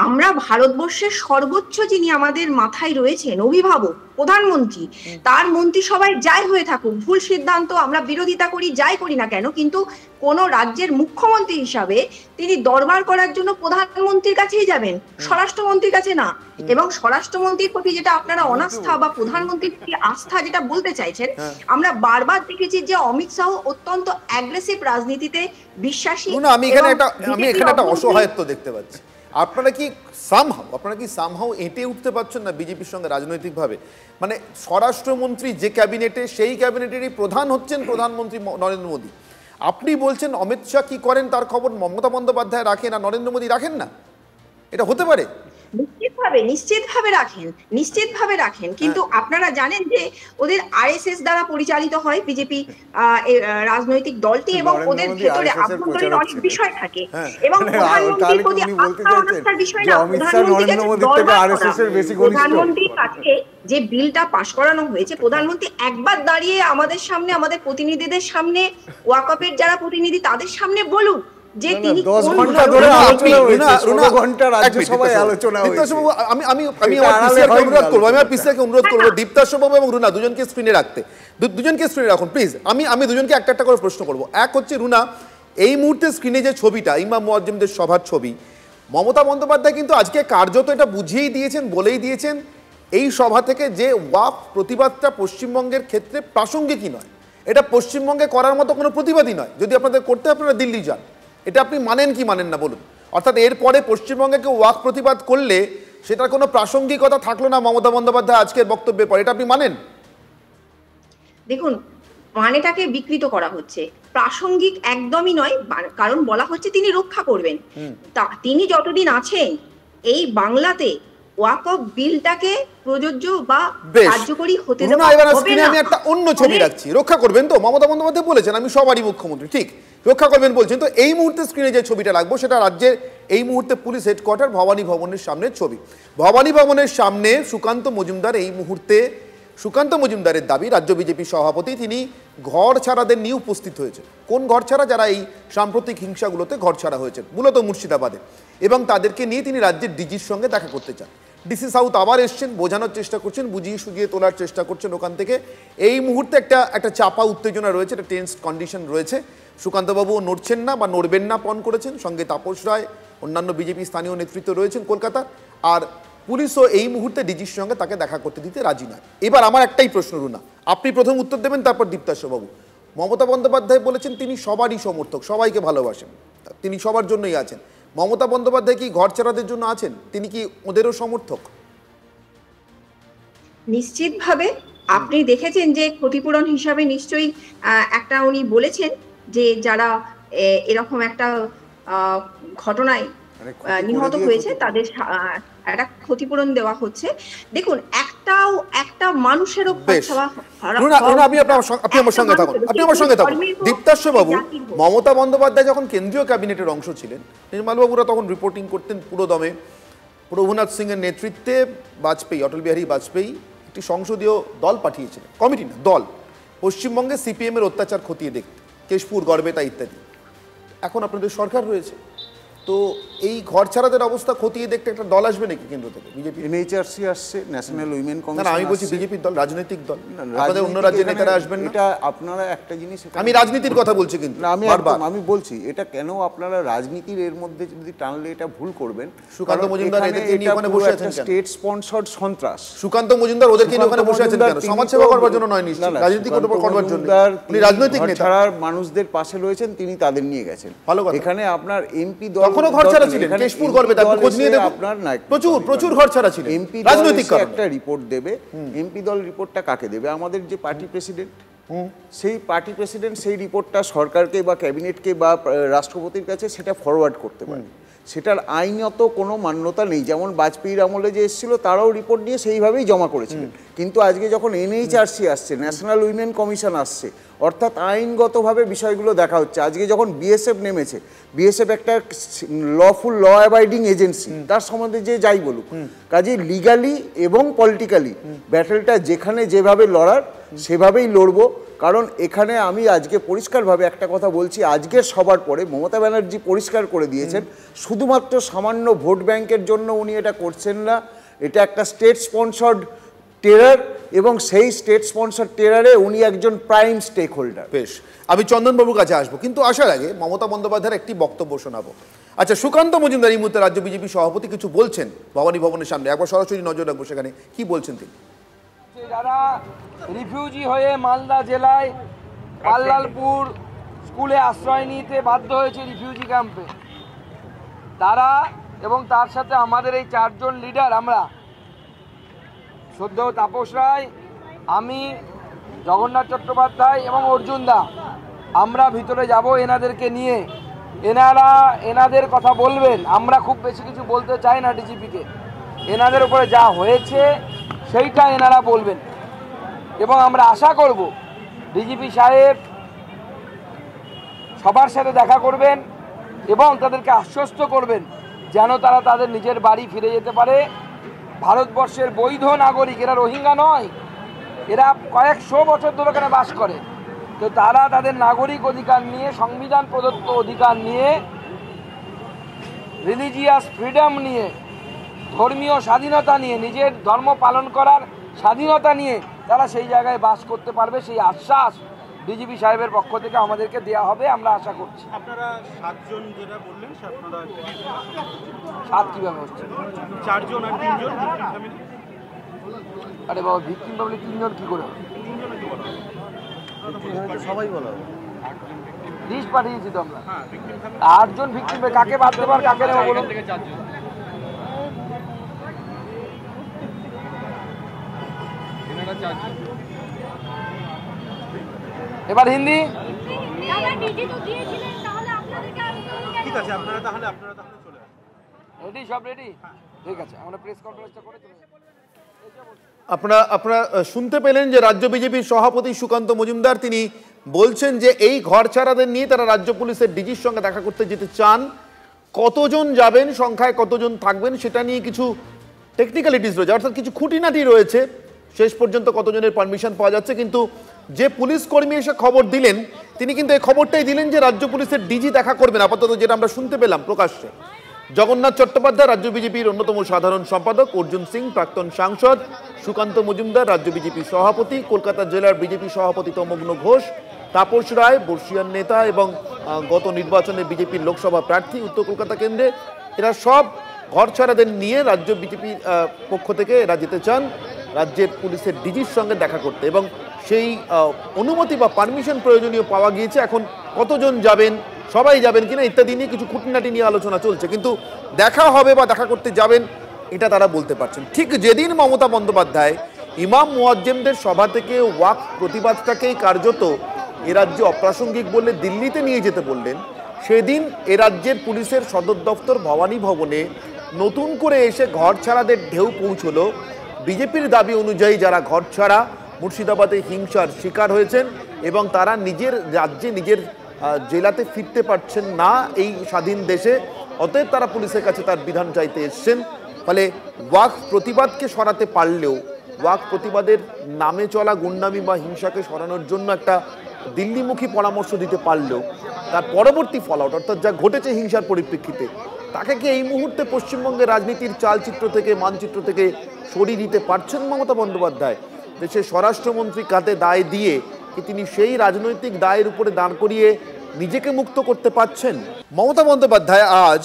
আমরা ভারতবর্ষের সর্বোচ্চ যিনি আমাদের মাথায় রয়েছেন, অভিভাবক প্রধানমন্ত্রী, তার মন্ত্রিসভায় যাই হয়ে থাকুক, ভুল সিদ্ধান্ত আমরা বিরোধিতা করি, যাই করি না কেন, কিন্তু কোন রাজ্যের মুখ্যমন্ত্রী হিসাবে তিনি দরবার করার জন্য প্রধানমন্ত্রীর কাছেই যাবেন, স্বরাষ্ট্রমন্ত্রীর কাছে না। এবং স্বরাষ্ট্রমন্ত্রীর প্রতি যেটা আপনারা অনাস্থা বা প্রধানমন্ত্রীর প্রতি আস্থা যেটা বলতে চাইছেন, আমরা বারবার দেখেছি যে অমিত শাহ অত্যন্ত অ্যাগ্রেসিভ রাজনীতিতে বিশ্বাসী। আমি এখানে একটা অসহায়ত্ব দেখতে পাচ্ছি। আপনারা কি সামহাউ এঁটে উঠতে পারছেন না বিজেপির সঙ্গে রাজনৈতিকভাবে? মানে স্বরাষ্ট্রমন্ত্রী যে ক্যাবিনেটে, সেই ক্যাবিনেটেরই প্রধান হচ্ছেন প্রধানমন্ত্রী নরেন্দ্র মোদী। আপনি বলছেন অমিত শাহ কি করেন তার খবর মমতা বন্দ্যোপাধ্যায় রাখেন আর নরেন্দ্র মোদী রাখেন না? এটা হতে পারে? নিশ্চিতভাবে রাখেন। কিন্তু আপনারা জানেন যে ওদের আরএসএস দ্বারা পরিচালিত হয় বিজেপি রাজনৈতিক দলটি, এবং ওদের ভেতরে আভ্যন্তরীণ অনেক বিষয় থাকে। এবং প্রধানমন্ত্রীর প্রতি আস্থা অনাস্থার বিষয় না, প্রধানমন্ত্রীর কাছে যে বিলটা পাশ করানো হয়েছে, প্রধানমন্ত্রী একবার দাঁড়িয়ে আমাদের সামনে, আমাদের প্রতিনিধিদের সামনে, ওয়াকফের যারা প্রতিনিধি তাদের সামনে বলুন যে তিনি 10 ঘন্টা ধরে অনুরোধ করবো দীপ্তাশ্ব বাবু এবং রুনা দুজনকে স্ক্রিনে রাখুন প্লিজ। আমি দুজনকে একটা করে প্রশ্ন করবো। এক হচ্ছে রুনা, এই মুহূর্তে স্ক্রিনে যে ছবিটা ইমাম মুয়াজ্জিনদের সভার ছবি, মমতা বন্দ্যোপাধ্যায় কিন্তু আজকে কার্যত এটা বুঝিয়েই দিয়েছেন, বলেই দিয়েছেন এই সভা থেকে যে ওয়াকফ প্রতিবাদটা পশ্চিমবঙ্গের ক্ষেত্রে প্রাসঙ্গিকই নয়, এটা পশ্চিমবঙ্গে করার মতো কোনো প্রতিবাদই নয়। যদি আপনাদের করতে আপনারা দিল্লি যান। এটা আপনি মানেন কি মানেন না বলুন? অর্থাৎ এরপরে পশ্চিমবঙ্গে কেউ ওয়াকফ প্রতিবাদ করলে সেটার কোনো প্রাসঙ্গিকতা থাকলো না মমতা বন্দ্যোপাধ্যায় আজকের বক্তব্যের পর, এটা আপনি মানেন? দেখুন, মানেটাকে বিকৃত করা হচ্ছে। প্রাসঙ্গিক একদমই নয়, কারণ বলা হচ্ছে তিনি রক্ষা করবেন। তিনি যতদিন আছেন এই বাংলাতে ওয়াকফ বিলটাকে প্রযোজ্য বা কার্যকরী হতে দেওয়া হবে না। আমি একটা অন্য ছবি রাখছি। রক্ষা করবেন তো? মমতা বন্দ্যোপাধ্যায় বলেছেন আমি সবারই মুখ্যমন্ত্রী, ঠিক, রক্ষা করবেন বলছেন। তো এই মুহূর্তে স্ক্রিনে যে ছবিটা রাখবো সেটা রাজ্যের এই মুহূর্তে পুলিশ হেডকোয়ার্টার ভবানী ভবনের সামনের ছবি। ভবানী ভবনের সামনে সুকান্ত মজুমদার, এই মুহূর্তে সুকান্ত মজুমদারের দাবি, রাজ্য বিজেপি সভাপতি, তিনি ঘর ছাড়াদের নিয়ে উপস্থিত হয়েছে। কোন ঘর ছাড়া? যারা এই সাম্প্রতিক হিংসাগুলোতে ঘর ছাড়া হয়েছেন, মূলত মুর্শিদাবাদে, এবং তাদেরকে নিয়ে তিনি রাজ্যের ডিজির সঙ্গে দেখা করতে চান। ডিসি সাউথ আবার এসছেন, বোঝানোর চেষ্টা করছেন, বুঝিয়ে সুজিয়ে তোলার চেষ্টা করছেন ওখান থেকে। এই মুহূর্তে একটা চাপা উত্তেজনা রয়েছে, একটা টেন্স কন্ডিশন রয়েছে। সুকান্তবাবু নড়ছেন না বা নড়বেন না পণ করেছেন, সঙ্গে তাপস রায়, অন্যান্য বিজেপি স্থানীয় নেতৃত্ব রয়েছেন কলকাতার। আর পুলিশও এই মুহূর্তে ডিজির সঙ্গে তাকে দেখা করতে দিতে রাজি নয়। এবার আমার একটাই প্রশ্ন রুনা, আপনি প্রথম উত্তর দেবেন, তারপর দীপ্তাশ্ববাবু। মমতা বন্দ্যোপাধ্যায় বলেছেন তিনি সবারই সমর্থক, সবাইকে ভালোবাসেন, তিনি সবার জন্যই আছেন। মমতা বন্দ্যোপাধ্যায় কি ঘর ছাড়াদের জন্য আছেন? তিনি কি ওদেরও সমর্থক? নিশ্চিতভাবে আপনি দেখেছেন যে ক্ষতিপূরণ হিসাবে নিশ্চয়ই একটা উনি বলেছেন যে যারা এরকম একটা ঘটনায় নিহত হয়েছে তাদের একটা ক্ষতিপূরণ দেওয়া হচ্ছে। দেখুন, একটা মানুষেরও দীপ্তাশ্ববাবু, মমতা বন্দ্যোপাধ্যায় যখন কেন্দ্রীয় ক্যাবিনেটের অংশ ছিলেন, নির্মলবাবুরা তখন রিপোর্টিং করতেন পুরো দমে। রঘুনাথ সিং এর নেতৃত্বে বাজপেয়ী, অটল বিহারী বাজপেয়ী একটি সংসদীয় দল পাঠিয়েছিলেন, কমিটি না দল, পশ্চিমবঙ্গে সিপিএম এর অত্যাচার খতিয়ে দেখতে, কেশপুর, গড়বেতা ইত্যাদি। এখন আপনাদের সরকার রয়েছে, তো এই ঘর ছাড়াদের অবস্থা খতিয়ে দেখতে একটা দল আসবে নাকি কেন্দ্র থেকে বিজেপি? এনএইচআরসি আসছে, ন্যাশনাল উইমেন কমিশন। না, আমি বলছি বিজেপির দল, রাজনৈতিক দল, আপনাদের অন্য রাজ্যের নেতারা আসবেন না? এটা আপনারা একটা জিনিস, আমি রাজনীতির কথা বলছি, কিন্তু আমি বলছি এটা কেন আপনারা রাজনীতির এর মধ্যে যদি টানলে এটা ভুল করবেন। সুকান্ত মজুমদার এদেরকে নিয়ে ওখানে বসে আছেন কেন? স্টেট স্পন্সর্ড সন্ত্রাস। সুকান্ত মজুমদার ওদেরকে নিয়ে ওখানে বসে আছেন কেন? সমাজসেবা করবার জন্য নয়, নিশ্চয়ই রাজনীতি করবার জন্য। উনি রাজনৈতিক নেতা, ছাড়ার মানুষদের পাশে রয়েছেন, তিনি তাদের নিয়ে গেছেন। এখানে আপনার এমপি দল তখনও ঘর ছাড়া ছিলেন, কেশপুর গর্বে খোঁজ নিয়ে দেখুন, আপনার না প্রচুর ঘর ছাড়া ছিলেন। এমপি রাজনৈতিক একটা রিপোর্ট দেবে, এমপি দল রিপোর্টটা কাকে দেবে? আমাদের যে পার্টি প্রেসিডেন্ট, সেই পার্টি প্রেসিডেন্ট সেই রিপোর্টটা সরকারকে বা ক্যাবিনেটকে বা রাষ্ট্রপতির কাছে সেটা ফরওয়ার্ড করতে পারে। সেটার আইনত কোনো মান্যতা নেই। যেমন বাজপেয়ীর আমলে যে এসেছিল, তারাও রিপোর্ট নিয়ে সেইভাবেই জমা করেছিলেন। কিন্তু আজকে যখন এনএইচআরসি আসছে, ন্যাশনাল উইমেন কমিশন আসছে, অর্থাৎ আইনগতভাবে বিষয়গুলো দেখা হচ্ছে। আজকে যখন বিএসএফ নেমেছে, বিএসএফ একটা লফুল ল অ্যাবাইডিং এজেন্সি, তার সম্বন্ধে যে যাই বলুক, কাজে লিগালি এবং পলিটিক্যালি ব্যাটেলটা যেখানে যেভাবে লড়ার সেভাবেই লড়বো। কারণ এখানে আমি আজকে পরিষ্কারভাবে একটা কথা বলছি, আজকের সবার পরে মমতা ব্যানার্জি পরিষ্কার করে দিয়েছেন, শুধুমাত্র সামান্য ভোট ব্যাংকের জন্য উনি এটা করছেন না। এটা একটা স্টেট স্পন্সর্ড টেরার, এবং সেই স্টেট স্পন্সর টেরারে উনি একজন প্রাইম স্টেক হোল্ডার। বেশ, আমি চন্দনবাবুর কাছে আসবো, কিন্তু আসার আগে মমতা বন্দ্যোপাধ্যায়ের একটি বক্তব্য শোনাবো। আচ্ছা, সুকান্ত মজুমদার এই মুহূর্তে রাজ্য বিজেপি সভাপতি কিছু বলছেন ভবানী ভবনের সামনে, একবার সরাসরি নজর রাখবো সেখানে কি বলছেন তিনি। যারা রিফিউজি হয়ে মালদা জেলায় পাল্লালপুর স্কুলে আশ্রয় নিতে বাধ্য হয়েছে, রিফিউজি ক্যাম্পে, তারা এবং তার সাথে আমাদের এই 4 জন লিডার, আমরা শ্রদ্ধেয় তাপস রায়, আমি, জগন্নাথ চট্টোপাধ্যায় এবং অর্জুন দা, আমরা ভিতরে যাব এনাদেরকে নিয়ে। এনারা এনাদের কথা বলবেন। আমরা খুব বেশি কিছু বলতে চাই না ডিজিপিকে, এনাদের উপরে যা হয়েছে সেইটা এনারা বলবেন। এবং আমরা আশা করব ডিজিপি সাহেব সবার সাথে দেখা করবেন এবং তাদেরকে আশ্বস্ত করবেন যেন তারা তাদের নিজের বাড়ি ফিরে যেতে পারে। ভারতবর্ষের বৈধ নাগরিক, এরা রোহিঙ্গা নয়, এরা কয়েকশো বছর ধরে এখানে বাস করে। তো তারা তাদের নাগরিক অধিকার নিয়ে, সংবিধান প্রদত্ত অধিকার নিয়ে, রিলিজিয়াস ফ্রিডম নিয়ে, ধর্মীয় স্বাধীনতা নিয়ে, নিজের ধর্ম পালন করার স্বাধীনতা নিয়ে তারা সেই জায়গায় বাস করতে পারবে, সেই আশ্বাস ডিজিপি সাহেবের পক্ষ থেকে আমাদেরকে দেওয়া হবে, আমরা আশা করছি। আপনারা 7 জন যেটা বললেন, আপনারা 7 কিভাবে হচ্ছে? 4 জন আর 3 জন। আরে বাবা, ভিকটিম পাবলিক 3 জন কি করে? সবাই বলা লিস্ট পাঠিয়েছি তো আমরা। 8 জন ভিকটিম, কাকে বাদ দেবার কাকে নেব বলুন? এবার হিন্দি। ঠিক আছে, আপনারা তাহলে চলে আসুন। রেডি, সব রেডি? ঠিক আছে, আমরা প্রেস কনফারেন্সটা করে চলে আসি। আপনারা শুনতে পেলেন যে রাজ্য বিজেপির সভাপতি সুকান্ত মজুমদার তিনি বলছেন যে এই ঘর ছাড়াদের নিয়ে তারা রাজ্য পুলিশের ডিজির সঙ্গে দেখা করতে যেতে চান। কতজন যাবেন, সংখ্যায় কতজন থাকবেন, সেটা নিয়ে কিছু টেকনিক্যালিটিস রয়েছে, অর্থাৎ কিছু খুঁটিনাটি রয়েছে। শেষ পর্যন্ত কতজনের পারমিশন পাওয়া যাচ্ছে, কিন্তু যে পুলিশ কর্মী এসে খবর দিলেন তিনি কিন্তু এই খবরটাই দিলেন যে রাজ্য পুলিশের ডিজি দেখা করবেন, আপাতত যেটা আমরা শুনতে পেলাম প্রকাশ্যে। জগন্নাথ চট্টোপাধ্যায় রাজ্য বিজেপির অন্যতম সাধারণ সম্পাদক, অর্জুন সিং প্রাক্তন সাংসদ, সুকান্ত মজুমদার রাজ্য বিজেপি সভাপতি, কলকাতা জেলার বিজেপি সভাপতি তমগ্ন ঘোষ, তাপস রায় বর্ষিয়ান নেতা এবং গত নির্বাচনে বিজেপির লোকসভা প্রার্থী উত্তর কলকাতা কেন্দ্রে, এরা সব ঘর ছাড়াদের নিয়ে রাজ্য বিজেপির পক্ষ থেকে এরা যেতে চান রাজ্যের পুলিশের ডিজির সঙ্গে দেখা করতে, এবং সেই অনুমতি বা পারমিশন প্রয়োজনীয় পাওয়া গিয়েছে। এখন কতজন যাবেন, সবাই যাবেন কিনা ইত্যাদি নিয়ে কিছু খুঁটিনাটি নিয়ে আলোচনা চলছে, কিন্তু দেখা হবে বা দেখা করতে যাবেন এটা তারা বলতে পারছেন। ঠিক যেদিন মমতা বন্দ্যোপাধ্যায় ইমাম মুয়াজ্জেমদের সভা থেকে ওয়াকফ প্রতিবাদটাকেই কার্যত এ রাজ্যে অপ্রাসঙ্গিক বললে দিল্লিতে নিয়ে যেতে বললেন, সেদিন এ রাজ্যের পুলিশের সদর দপ্তর ভবানী ভবনে নতুন করে এসে ঘর ছাড়াদের ঢেউ পৌঁছলো। বিজেপির দাবি অনুযায়ী যারা ঘর ছাড়া মুর্শিদাবাদে হিংসার শিকার হয়েছেন এবং তারা নিজের রাজ্যে নিজের জেলাতে ফিরতে পারছেন না এই স্বাধীন দেশে, অতএব তারা পুলিশের কাছে তার বিধান চাইতে এসছেন। ফলে ওয়াকফ প্রতিবাদকে সরাতে পারলেও ওয়াকফ প্রতিবাদের নামে চলা গুন্ডামি বা হিংসাকে সরানোর জন্য একটা দিল্লিমুখী পরামর্শ দিতে পারলেও তার পরবর্তী ফলআউট অর্থাৎ যা ঘটেছে হিংসার পরিপ্রেক্ষিতে তাকে কি এই মুহূর্তে পশ্চিমবঙ্গের রাজনীতির চালচিত্র থেকে মানচিত্র থেকে সরিয়ে দিতে পারছেন মমতা বন্দ্যোপাধ্যায়? দেশের স্বরাষ্ট্রমন্ত্রী কাঁধে দায় দিয়ে কি তিনি সেই রাজনৈতিক দায়ের উপরে দাঁড় করিয়ে নিজেকে মুক্ত করতে পারছেন? মমতা বন্দ্যোপাধ্যায় আজ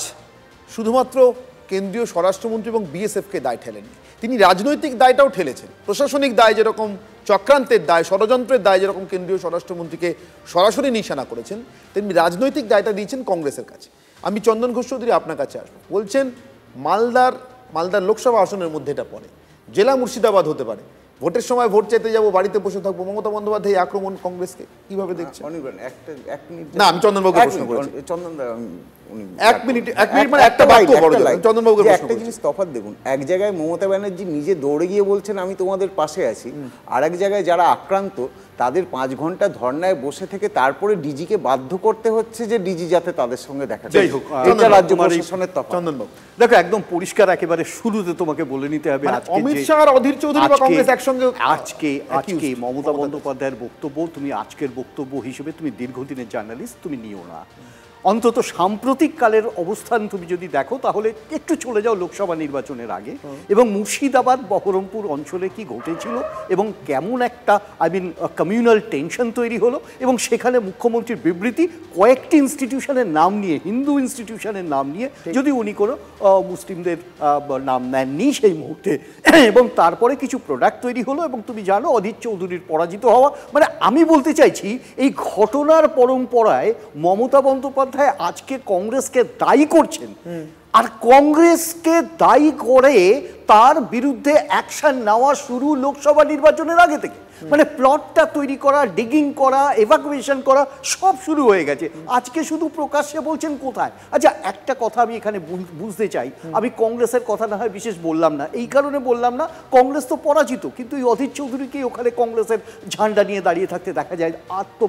শুধুমাত্র কেন্দ্রীয় স্বরাষ্ট্রমন্ত্রী এবং বিএসএফকে দায় ঠেলেননি, তিনি রাজনৈতিক দায়টাও ঠেলেছেন। প্রশাসনিক দায় যেরকম চক্রান্তের দায়, ষড়যন্ত্রের দায় যেরকম কেন্দ্রীয় স্বরাষ্ট্রমন্ত্রীকে সরাসরি নিশানা করেছেন, তেমনি রাজনৈতিক দায়টা দিয়েছেন কংগ্রেসের কাছে। আমি চন্দন ঘোষ চৌধুরী আপনার কাছে আসবো। বলছেন মালদার লোকসভা আসনের মধ্যে এটা পড়ে, জেলা মুর্শিদাবাদ হতে পারে, ভোটের সময় ভোট চাইতে যাবো, বাড়িতে বসে থাকবো। মমতা বন্দ্যোপাধ্যায় আক্রমণ কংগ্রেসকে কিভাবে দেখছেন? না, আমি চন্দনবাবুকে প্রশ্ন করেছি। এক মিনিট মানে একটা বাক্য বড় চন্দনবাবুকে একটা জিনিস তফাৎ দেখুন, এক জায়গায় মমতা ব্যানার্জি নিজে দৌড়ে গিয়ে বলছেন আমি তোমাদের পাশে আছি, আর এক জায়গায় যারা আক্রান্ত তাদের 5 ঘন্টা ধর্নায় বসে থেকে তারপরে ডিজিকে বাধ্য করতে হচ্ছে যে ডিজি যাতে তাদের সঙ্গে দেখা যায়। এটা রাজ্য প্রশাসনের তফাৎ। চন্দনবাবু দেখো, একদম পরিষ্কার একেবারে শুরুতে তোমাকে বলে নিতে হবে, অমিত শাহ আর অধীর চৌধুরী বা কংগ্রেস একসঙ্গে আজকে মমতা বন্দ্যোপাধ্যায়ের বক্তব্য তুমি আজকের বক্তব্য হিসেবে তুমি দীর্ঘদিনের জার্নালিস্ট, তুমি নিও না। অন্তত সাম্প্রতিক কালের অবস্থান তুমি যদি দেখো তাহলে একটু চলে যাও লোকসভা নির্বাচনের আগে, এবং মুর্শিদাবাদ বহরমপুর অঞ্চলে কি ঘটেছিল এবং কেমন একটা কমিউনাল টেনশন তৈরি হলো, এবং সেখানে মুখ্যমন্ত্রীর বিবৃতি কয়েকটি ইনস্টিটিউশনের নাম নিয়ে, হিন্দু ইনস্টিটিউশনের নাম নিয়ে, যদি উনি কোনো মুসলিমদের নাম নেননি সেই মুহূর্তে, এবং তারপরে কিছু প্রোডাক্ট তৈরি হলো, এবং তুমি জানো অধীর চৌধুরীর পরাজিত হওয়া। মানে আমি বলতে চাইছি এই ঘটনার পরম্পরায় মমতা বন্দ্যোপাধ্যায় আজকে কংগ্রেসকে দায়ী করছেন, আর কংগ্রেসকে দায়ী করে তার বিরুদ্ধে অ্যাকশন নেওয়া শুরু লোকসভা নির্বাচনের আগে থেকে। মানে প্লটটা তৈরি করা, ডিগিং করা, এভাকুয়েশন করা সব শুরু হয়ে গেছে। আজকে শুধু প্রকাশ্যে বলছেন কোথায়। আচ্ছা, একটা কথা আমি এখানে বুঝতে চাই, আমি কংগ্রেসের কথা না হয় বিশেষ বললাম না, এই কারণে বললাম না, কংগ্রেস তো পরাজিত, কিন্তু এই অধীর চৌধুরীকে ওখানে কংগ্রেসের ঝান্ডা নিয়ে দাঁড়িয়ে থাকতে দেখা যায়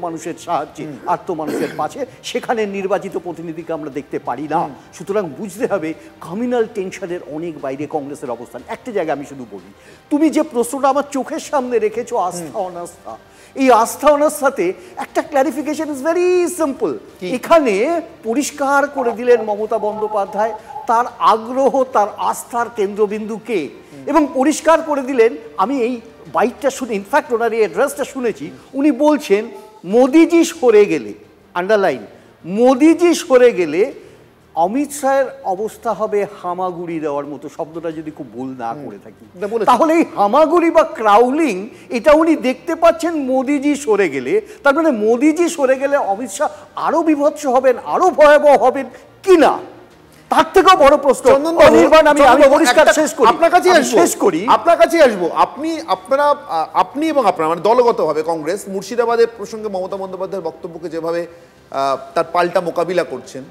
মানুষের সাহায্যে, মানুষের পাশে, সেখানে নির্বাচিত প্রতিনিধিকে আমরা দেখতে পারি না। সুতরাং বুঝতে হবে কমিউনাল টেনশনের অনেক বাইরে কংগ্রেসের অবস্থান। একটা জায়গা আমি শুধু বলি, তুমি যে প্রশ্নটা আমার চোখের সামনে রেখেছো আস্থা অনাস্থা, এই আস্থা অনাস্থাতে একটা ক্লারিফিকেশন ইজ ভেরি সিম্পল। এখানে পরিষ্কার করে দিলেন মমতা বন্দ্যোপাধ্যায় তার আগ্রহ, তার আস্থার কেন্দ্রবিন্দু কে, এবং পরিষ্কার করে দিলেন, আমি এই বাইকটা শুনে, ইনফ্যাক্ট ওনার এই অ্যাড্রেসটা শুনেছি, উনি বলছেন মোদিজি সরে গেলে, আন্ডারলাইন, মোদিজি সরে গেলে অমিত শাহের অবস্থা হবে হামাগুড়ি দেওয়ার মতো, শব্দটা যদি খুব ভুল না করে থাকি, তাহলে এই হামাগুড়ি বা ক্রাউলিং এটা উনি দেখতে পাচ্ছেন মোদিজি সরে গেলে। তার মানে মোদিজি সরে গেলে অমিত শাহ আরো বিভৎস হবেন, আরো ভয়াবহ হবেন কিনা, তার থেকেও বড় প্রশ্ন। আপনার কাছে আসবো। আপনি এবং আপনারা মানে দলগতভাবে কংগ্রেস মুর্শিদাবাদের প্রসঙ্গে মমতা বন্দ্যোপাধ্যায়ের বক্তব্যকে যেভাবে তার পাল্টা মোকাবিলা করছেন,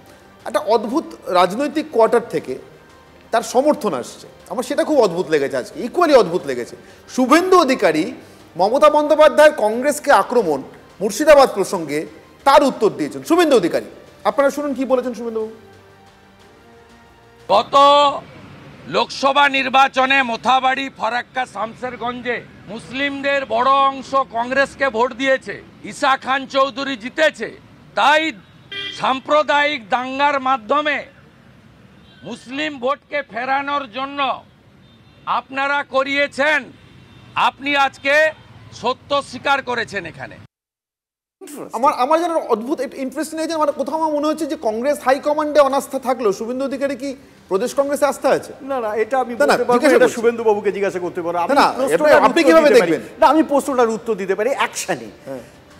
একটা অদ্ভুত রাজনৈতিক কোয়ার্টার থেকে তার সমর্থন আসছে, আমার সেটা খুব অদ্ভুত লেগেছে, আজকে ইকুয়ালি অদ্ভুত লেগেছে। শুভেন্দু অধিকারী মমতা বন্দ্যোপাধ্যায়ের কংগ্রেসকে আক্রমণ মুর্শিদাবাদ প্রসঙ্গে তার উত্তর দিয়েছেন শুভেন্দু অধিকারী। আপনারা শুনুন কি বলেছেন শুভেন্দুবাবু। গত লোকসভা নির্বাচনে মোথাবাড়ি, ফারাক্কা, শামসেরগঞ্জে মুসলিমদের বড় অংশ কংগ্রেসকে ভোট দিয়েছে, ঈসা খান চৌধুরী জিতেছে, তাই সাম্প্রদায়িক দাঙ্গার মাধ্যমে মুসলিম ভোটকে ফেরানোর জন্য আপনারা করিয়েছেন, আপনি আজকে সত্য স্বীকার করেছেন। এখানে আমার যেন অদ্ভুত ইন্টারেস্টিং লেগেছে, আমার কোথাও আমার মনে হচ্ছে যে কংগ্রেস হাইকমান্ডে অনাস্থা থাকলেও শুভেন্দু অধিকারী কি প্রদেশ কংগ্রেসে আস্থা আছে? না, এটা আমি বলতে পারবো, এটা শুভেন্দু বাবুকে জিজ্ঞাসা করতে পারো। আপনি কিভাবে দেখবেন? না, আমি প্রশ্নটার উত্তর দিতে পারি অ্যাকশনে।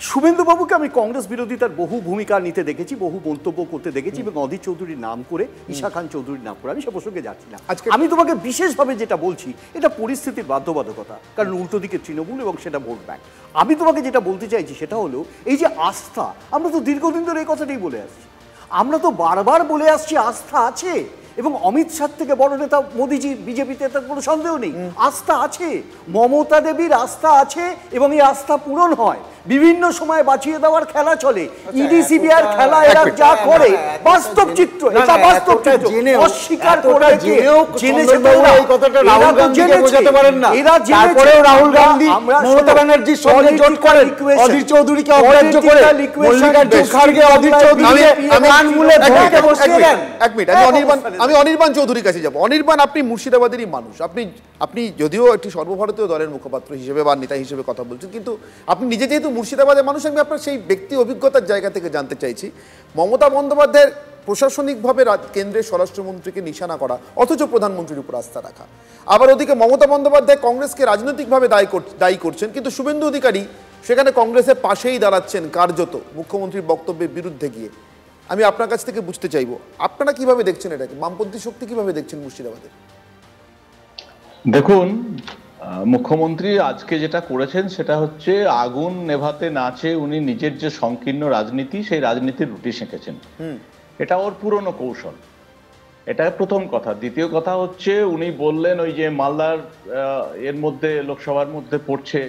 শুভেন্দু বাবুকে আমি কংগ্রেস বিরোধিতার বহু ভূমিকা নিতে দেখেছি, বহু মন্তব্য করতে দেখেছি, এবং অধীর চৌধুরীর নাম করে, ঈশা খান চৌধুরীর নাম করে, আমি সে প্রসঙ্গে যাচ্ছি না। আমি তোমাকে বিশেষভাবে যেটা বলছি, এটা পরিস্থিতির বাধ্যবাধকতা, কারণ উল্টো দিকে তৃণমূল এবং সেটা ভোট ব্যাংক। আমি তোমাকে যেটা বলতে চাইছি সেটা হলো এই যে আস্থা, আমরা তো দীর্ঘদিন ধরে এই কথাটাই বলে আসছি, আমরা তো বারবার বলে আসছি আস্থা আছে, এবং অমিত শাহ থেকে বড় নেতা মোদিজি বিজেপিতে তার কোনো সন্দেহ নেই। আস্থা আছে, মমতা দেবীর আস্থা আছে এবং এই আস্থা পূরণ হয়। বিভিন্ন সময় বাঁচিয়ে দেওয়ার খেলা চলে, ইডি সিবিআই খেলা এরা যা করে বাস্তব চিত্র, এটা বাস্তব চিত্র অস্বীকার করে জেনেছে তো এই কথাটা রাহুল গান্ধীকে বোঝাতে পারেন না। এরা তারপরেও রাহুল গান্ধী মমতা ব্যানার্জির সঙ্গে জোট করেন, অধীর চৌধুরীকে অগ্রাহ্য করে মল্লিকার্জুন খাড়গে অধীর চৌধুরীকে কানমূলে ধরে বসিয়ে দেন। এক মিনিট, আমি অনির্বাণ চৌধুরীর কাছে যাব। অনির্বাণ, আপনি মুর্শিদাবাদেরই মানুষ, আপনি যদিও একটি সর্বভারতীয় দলের মুখপাত্র হিসেবে বা নেতা হিসেবে কথা বলছেন, কিন্তু আপনি নিজে যেহেতু মুর্শিদাবাদের মানুষ, আমি আপনার সেই ব্যক্তি অভিজ্ঞতার জায়গা থেকে জানতে চাইছি, মমতা বন্দ্যোপাধ্যায়ের প্রশাসনিকভাবে কেন্দ্রের স্বরাষ্ট্রমন্ত্রীকে নিশানা করা অথচ প্রধানমন্ত্রীর উপর আস্থা রাখা, আবার ওদিকে মমতা বন্দ্যোপাধ্যায় কংগ্রেসকে রাজনৈতিকভাবে দায়ী করছেন, কিন্তু শুভেন্দু অধিকারী সেখানে কংগ্রেসের পাশেই দাঁড়াচ্ছেন কার্যত মুখ্যমন্ত্রীর বক্তব্যের বিরুদ্ধে গিয়ে। আমি আপনার কাছ থেকে বুঝতে চাইবো আপনারা কিভাবে দেখছেন এটাকে, বামপন্থী শক্তি কিভাবে দেখছেন মুর্শিদাবাদে? দেখুন, মুখ্যমন্ত্রী আজকে যেটা করেছেন সেটা হচ্ছে আগুন নেভাতে নাচে উনি নিজের যে সংকীর্ণ রাজনীতি, সেই রাজনীতির রুটি সেঁকেছেন। এটা ওর পুরনো কৌশল, এটা প্রথম কথা। দ্বিতীয় কথা হচ্ছে উনি বললেন ওই যে মালদার এর মধ্যে লোকসভার মধ্যে পড়ছে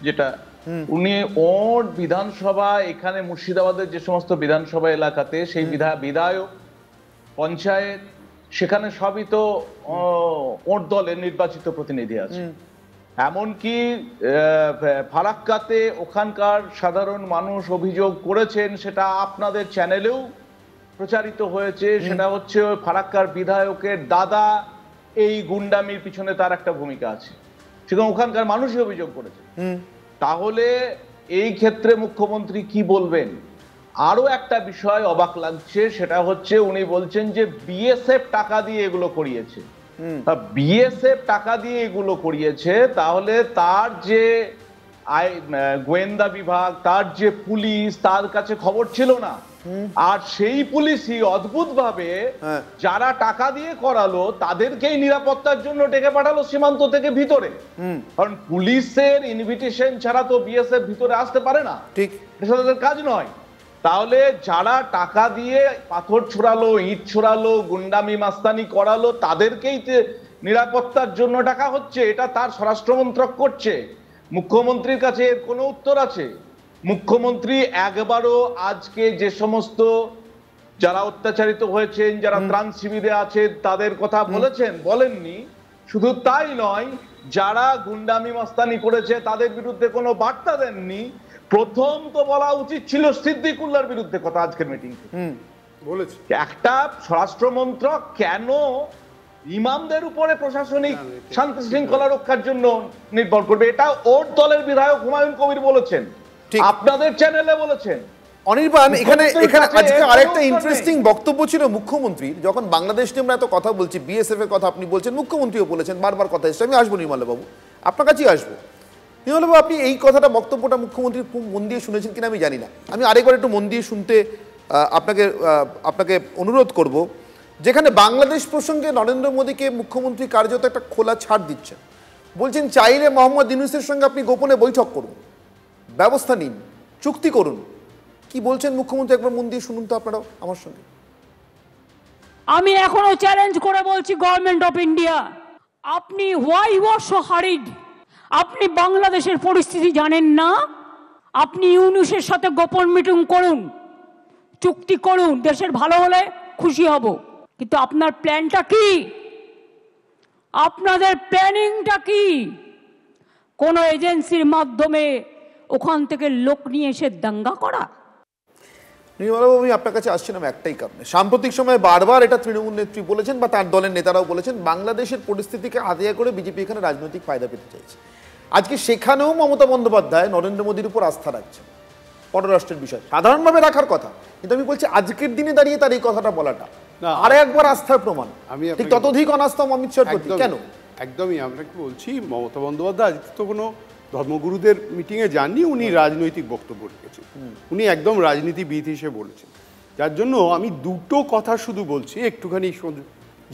যেটা, উনি ওর বিধানসভা এখানে মুর্শিদাবাদের যে সমস্ত বিধানসভা এলাকাতে সেই বিধায়ক পঞ্চায়েত সেখানে সবই তো ওর দলের নির্বাচিত প্রতিনিধি আছে। এমনকি ফারাক্কাতে ওখানকার সাধারণ মানুষ অভিযোগ করেছেন, সেটা আপনাদের চ্যানেলেও প্রচারিত হয়েছে, সেটা হচ্ছে ওই ফারাক্কার বিধায়কের দাদা এই গুন্ডামির পিছনে তার একটা ভূমিকা আছে, সেটা ওখানকার মানুষই অভিযোগ করেছে। তাহলে এই ক্ষেত্রে মুখ্যমন্ত্রী কি বলবেন? আরো একটা বিষয় অবাক লাগছে, সেটা হচ্ছে উনি বলছেন যে বিএসএফ টাকা দিয়ে এগুলো করিয়েছে। বিএসএফ টাকা দিয়ে এগুলো করিয়েছে, তাহলে তার যে গোয়েন্দা বিভাগ, তার যে পুলিশ, তার কাছে খবর ছিল না। আর সেই পুলিশই অদ্ভুত ভাবে যারা টাকা দিয়ে করালো তাদেরকেই নিরাপত্তার জন্য ডেকে পাঠালো সীমান্ত থেকে ভিতরে, কারণ পুলিশের ইনভিটেশন ছাড়া তো বিএসএফ ভিতরে আসতে পারে না, ঠিক এটা তাদের কাজ নয়। তাহলে যারা টাকা দিয়ে পাথর ছোড়ালো, ইট ছোড়ালো, গুন্ডামি মাস্তানি করালো, তাদেরকেই নিরাপত্তার জন্য টাকা হচ্ছে, এটা তার স্বরাষ্ট্রমন্ত্রক করছে। মুখ্যমন্ত্রীর কাছে এর কোনো উত্তর আছে? মুখ্যমন্ত্রী একবারও আজকে যে সমস্ত যারা অত্যাচারিত হয়েছেন, যারা ত্রাণ শিবিরে আছে তাদের কথা বলেছেন? বলেননি। শুধু তাই নয়, যারা গুন্ডামি মাস্তানি করেছে তাদের বিরুদ্ধে কোনো বার্তা দেননি। প্রথম তো বলা উচিত ছিল সিদ্দিকুল্লাহর বিরুদ্ধে কথা আজকের মিটিং বলেছে। একটা স্বরাষ্ট্রমন্ত্রক কেন ইমামদের উপরে প্রশাসনিক শান্তি শৃঙ্খলা রক্ষার জন্য নির্ভর করবে? এটা ওর দলের বিধায়ক হুমায়ুন কবির বলেছেন, আপনাদের চ্যানেলে বলেছেন। অনির্বাণ, এখানে আজকে আরেকটা ইন্টারেস্টিং বক্তব্য ছিল মুখ্যমন্ত্রীর, যখন বাংলাদেশ নিয়ে আমরা এত কথা বলছি, বিএসএফ এর কথা আপনি বলছেন, মুখ্যমন্ত্রীও বলেছেন, বারবার কথা এসেছে। আমি আসবো নির্মলা বাবু, আপনার কাছেই আসবো। নির্মলা বাবু, আপনি এই কথাটা বক্তব্যটা মুখ্যমন্ত্রী খুব মন দিয়ে শুনেছেন কিনা আমি জানি না, আমি আরেকবার একটু মন দিয়ে শুনতে আপনাকে অনুরোধ করব। যেখানে বাংলাদেশ প্রসঙ্গে নরেন্দ্র মোদীকে মুখ্যমন্ত্রী কার্যত একটা খোলা ছাড় দিচ্ছেন, বলছেন চাইলে মোহাম্মদ ইউনূসের সঙ্গে আপনি গোপনে বৈঠক করুন, ব্যবস্থা নিন, চুক্তি করুন। কি বলছেন মুখ্যমন্ত্রী, একবার মন দিয়ে শুনুন তো আপনারাও আমার সঙ্গে। আমি এখনো চ্যালেঞ্জ করে বলছি গভর্নমেন্ট অফ ইন্ডিয়া, আপনি হোয়াই ওয়ার সো হারিড? আপনি বাংলাদেশের পরিস্থিতি জানেন না? আপনি ইউনূসের সাথে গোপন মিটিং করুন, চুক্তি করুন, দেশের ভালো হলে খুশি হব, কিন্তু আপনার প্ল্যানটা কি? আপনাদের প্ল্যানিংটা কি? কোন এজেন্সির মাধ্যমে ওখান থেকে লোক নিয়ে এসে দাঙ্গা করা? নির্মলাবাবু, আমি আপনার কাছে আসছিলাম একটাই কারণে, সাম্প্রতিক সময়ে বারবার এটা তৃণমূল নেত্রী বলেছেন বা তার দলের নেতারাও বলেছেন, বাংলাদেশের পরিস্থিতিকে হাতিয়ার করে বিজেপি এখানে রাজনৈতিক ফায়দা পেতে চাইছে। আজকে সেখানেও মমতা বন্দ্যোপাধ্যায় নরেন্দ্র মোদীর উপর আস্থা রাখছেন, পররাষ্ট্রের বিষয় সাধারণভাবে রাখার কথা, কিন্তু আমি বলছি আজকের দিনে দাঁড়িয়ে তার এই কথাটা বলাটা আরে একবার আস্থার প্রমাণ। আমি ঠিক ততোধিক অনাস্থা অমিত শাহর প্রতি কেন? একদমই আমরা কি বলছি, মমতা বন্দ্যোপাধ্যায় আজকে তো কোনো ধর্মগুরুদের মিটিংয়ে যাননি, উনি রাজনৈতিক বক্তব্য রেখেছেন, উনি একদম রাজনীতিবিদ হিসেবে বলেছেন। যার জন্য আমি দুটো কথা শুধু বলছি, একটুখানি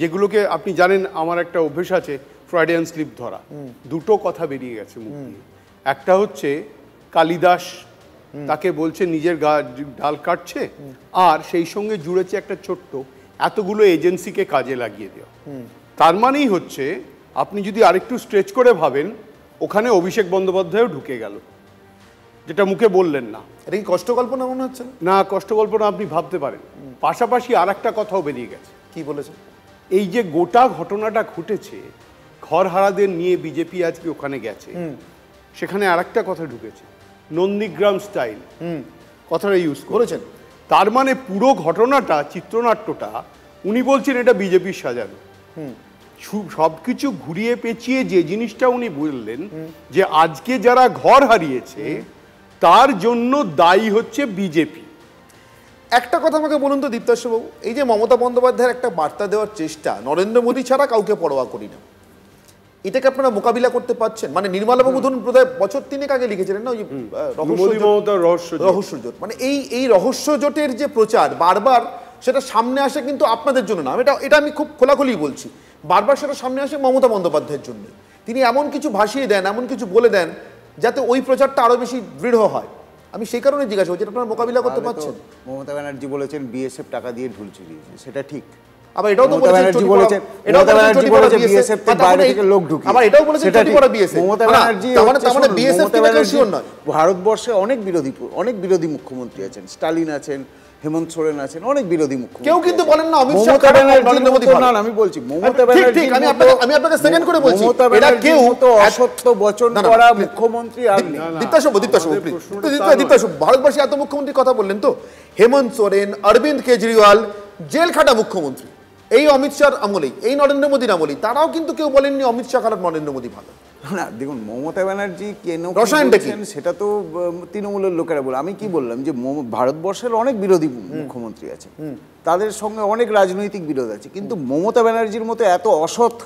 যেগুলোকে আপনি জানেন আমার একটা অভ্যেস আছে ফ্রয়েডিয়ান স্লিপ ধরা, দুটো কথা বেরিয়ে গেছে মুখ দিয়ে। একটা হচ্ছে কালিদাস তাকে বলছে নিজের ডাল কাটছে, আর সেই সঙ্গে জুড়েছে একটা ছোট্ট এতগুলো এজেন্সিকে কাজে লাগিয়ে দেওয়া। তার মানেই হচ্ছে আপনি যদি আরেকটু স্ট্রেচ করে ভাবেন, ওখানে অভিষেক বন্দ্যোপাধ্যায়ও ঢুকে গেল, যেটা মুখে বললেন না। এটা কি কষ্ট কল্পনা মনে হচ্ছে? না, কষ্ট কল্পনা আপনি ভাবতে পারেন। পাশাপাশি আর একটা কথাও বেরিয়ে গেছে। কি বলেছেন? এই যে গোটা ঘটনাটা ঘটেছে, ঘরহারাদের নিয়ে বিজেপি আজকে ওখানে গেছে, সেখানে আর একটা কথা ঢুকেছে, নন্দীগ্রাম স্টাইল কথাটা ইউজ করেছেন। তার মানে পুরো ঘটনাটা, চিত্রনাট্যটা উনি বলছেন এটা বিজেপির সাজানো। সবকিছু ঘুরিয়ে পেঁচিয়ে যে জিনিসটা উনি বললেন যে আজকে যারা ঘর হারিয়েছে তার জন্য দায়ী হচ্ছে বিজেপি। একটা কথা আমাকে বলুন তো দীপ্তাশবাবু, এই যে মমতা বন্দ্যোপাধ্যায়ের একটা বার্তা দেওয়ার চেষ্টা, নরেন্দ্র মোদী ছাড়া কাউকে পরোয়া করি না, এটাকে আপনারা মোকাবিলা করতে পারছেন? মানে নির্মলাবাবু ধরুন বোধহয় বছর 3 আগে লিখেছিলেন না ওই রহস্য জোট, মানে এই রহস্য জোটের যে প্রচার বারবার সেটা সামনে আসে কিন্তু আপনাদের জন্য না। এটা আমি খুব খোলাখুলি বলছি, বারবার সেটা সামনে আসে মমতা বন্দ্যোপাধ্যায়ের জন্য। তিনি এমন কিছু ভাসিয়ে দেন, এমন কিছু বলে দেন যাতে ওই প্রচারটা আরো বেশি দৃঢ় হয়। আমি সেই কারণে জিজ্ঞাসা করছি আপনারা মোকাবিলা করতে পারছেন? মমতা ব্যানার্জি বলেছেন বিএসএফ টাকা দিয়ে ঢুল চুরিয়েছে, সেটা ঠিক। আবার এটাও তো বলেছেন বিএসএফ থেকে বাইরে থেকে লোক ঢুকিয়ে, আবার এটাও বলেছেন চটিপাড়া বিএসএফ। মমতা ব্যানার্জি মানে বিএসএফ থেকে কেউ শিওর নয়। ভারতবর্ষে অনেক বিরোধী মুখ্যমন্ত্রী আছেন, স্টালিন আছেন, হেমন্ত সোরেন আছেন, অনেক বিরোধী মুখ্যমন্ত্রী। কেউ কিন্তু বলেন না অমিত শাহ নরেন্দ্র মোদী ভালো। না, আমি বলছি মমতা ব্যানার্জি, আমি আপনাকে সেকেন্ড করে বলছি, এটা কেউ তো অসত্য বচন করা মুখ্যমন্ত্রী আর নেই। দীপ্তাশবাবু ভারতবর্ষে এত মুখ্যমন্ত্রীর কথা বললেন তো, হেমন্ত সোরেন, অরবিন্দ কেজরিওয়াল জেল খাটা মুখ্যমন্ত্রী, এই অমিত শাহর আমলেই, এই নরেন্দ্র মোদীর আমলেই, তারাও কিন্তু কেউ বলেননি অমিত শাহ খারাপ নরেন্দ্র মোদী ভালো। না দেখুন, মমতা ব্যানার্জি কেন বলছেন সেটা তো তৃণমূলের লোকেরা বলে। আমি কি বললাম যে ভারতবর্ষের অনেক বিরোধী মুখ্যমন্ত্রী আছে, তাদের সঙ্গে অনেক রাজনৈতিক বিরোধ আছে, কিন্তু মমতা ব্যানার্জির মতো এত অসৎ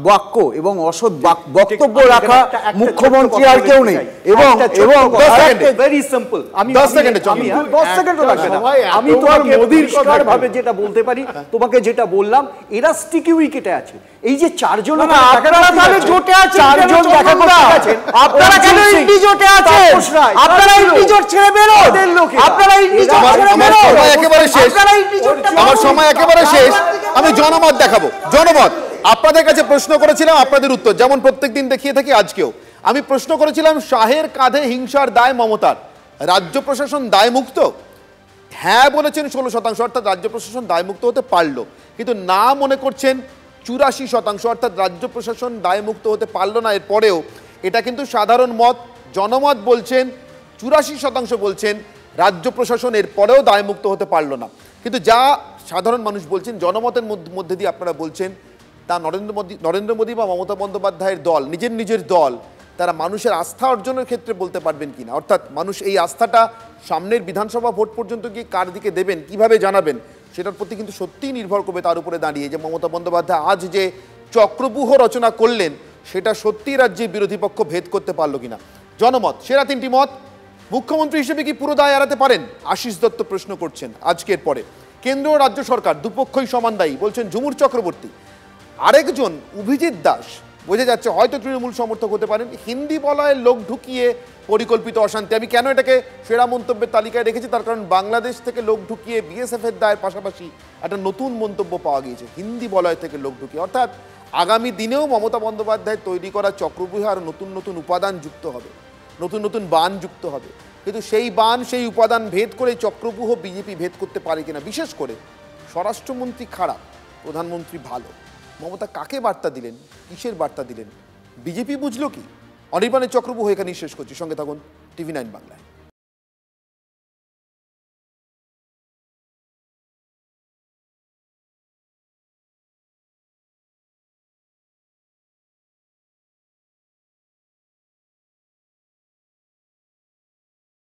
বাক্য এবং অসৎ বক্তব্য রাখা মুখ্যমন্ত্রী আর কেউ নেই। এবং ভেরি সিম্পল, আমি 10 সেকেন্ডও লাগবে না, আমি তোমাকে মোদির কথা ভাবে যেটা বলতে পারি, তোমাকে যেটা বললাম, এরা স্টিকি উইকেটে আছে। এই যে চারজন আপনারা তাহলে জোটে আছেন, চারজন দেখা করতে আছেন, আপনারা কেন ইন্ডি জোটে আছেন? আপনারা ইন্ডি জোট ছেড়ে বেরো, আপনারা ইন্ডি জোট ছেড়ে বেরো। আমার সময় একেবারে শেষ, আমার সময় একেবারে শেষ। আমি জনমত দেখাবো, জনমত। আপনাদের কাছে প্রশ্ন করেছিলাম, আপনাদের উত্তর যেমন প্রত্যেকদিন দেখিয়ে থাকি আজকেও। আমি প্রশ্ন করেছিলাম শাহের কাঁধে হিংসার দায় মমতার, রাজ্য প্রশাসন দায়মুক্ত? হ্যাঁ বলেছেন 16%, অর্থাৎ রাজ্য প্রশাসন দায়মুক্ত হতে পারল। কিন্তু না মনে করছেন 84%, অর্থাৎ রাজ্য প্রশাসন দায়মুক্ত হতে পারল না। এরপরেও এটা কিন্তু সাধারণ মত, জনমত বলছেন 84% বলছেন রাজ্য প্রশাসন এরপরেও দায়মুক্ত হতে পারল না। কিন্তু যা সাধারণ মানুষ বলছেন, জনমতের মধ্যে দিয়ে আপনারা বলছেন, তা নরেন্দ্র মোদী বা মমতা বন্দ্যোপাধ্যায়ের দল, নিজের দল, তারা মানুষের আস্থা অর্জনের ক্ষেত্রে বলতে পারবেন কিনা, অর্থাৎ মানুষ এই আস্থাটা সামনের বিধানসভা ভোট পর্যন্ত গিয়ে কার দিকে দেবেন, কিভাবে জানাবেন, সেটার প্রতি কিন্তু সত্যিই নির্ভর করবে তার উপরে দাঁড়িয়ে যে মমতা বন্দ্যোপাধ্যায় আজ যে চক্রব্যূহ রচনা করলেন সেটা সত্যিই রাজ্যের বিরোধী পক্ষ ভেদ করতে পারলো কিনা। জনমত, সেরা 3টি মত। মুখ্যমন্ত্রী হিসেবে কি পুরো দায় এড়াতে পারেন? আশিস দত্ত প্রশ্ন করছেন আজকের পরে। কেন্দ্র ও রাজ্য সরকার দুপক্ষই সমান দায়ী বলছেন ঝুমুর চক্রবর্তী। আরেকজন অভিজিৎ দাস, বোঝা যাচ্ছে হয়তো তৃণমূল সমর্থক হতে পারেন, হিন্দি বলয়ে লোক ঢুকিয়ে পরিকল্পিত অশান্তি। আমি কেন এটাকে সেরা মন্তব্যের তালিকায় রেখেছি, তার কারণ বাংলাদেশ থেকে লোক ঢুকিয়ে বিএসএফ এর দায়ের পাশাপাশি একটা নতুন মন্তব্য পাওয়া গিয়েছে, হিন্দি বলয় থেকে লোক ঢুকিয়ে। অর্থাৎ আগামী দিনেও মমতা বন্দ্যোপাধ্যায় তৈরি করা চক্রব্যূহে আরও নতুন উপাদান যুক্ত হবে, নতুন বান যুক্ত হবে। কিন্তু সেই বান, সেই উপাদান ভেদ করে চক্রব্যূহ বিজেপি ভেদ করতে পারে কিনা। বিশেষ করে স্বরাষ্ট্রমন্ত্রী খারাপ, প্রধানমন্ত্রী ভালো, মমতা কাকে বার্তা দিলেন, কিসের বার্তা দিলেন, বিজেপি বুঝলো কি? অনির্বাণের চক্রব্যূহ এখানেই শেষ করছি। সঙ্গে থাকুন TV9 বাংলায়।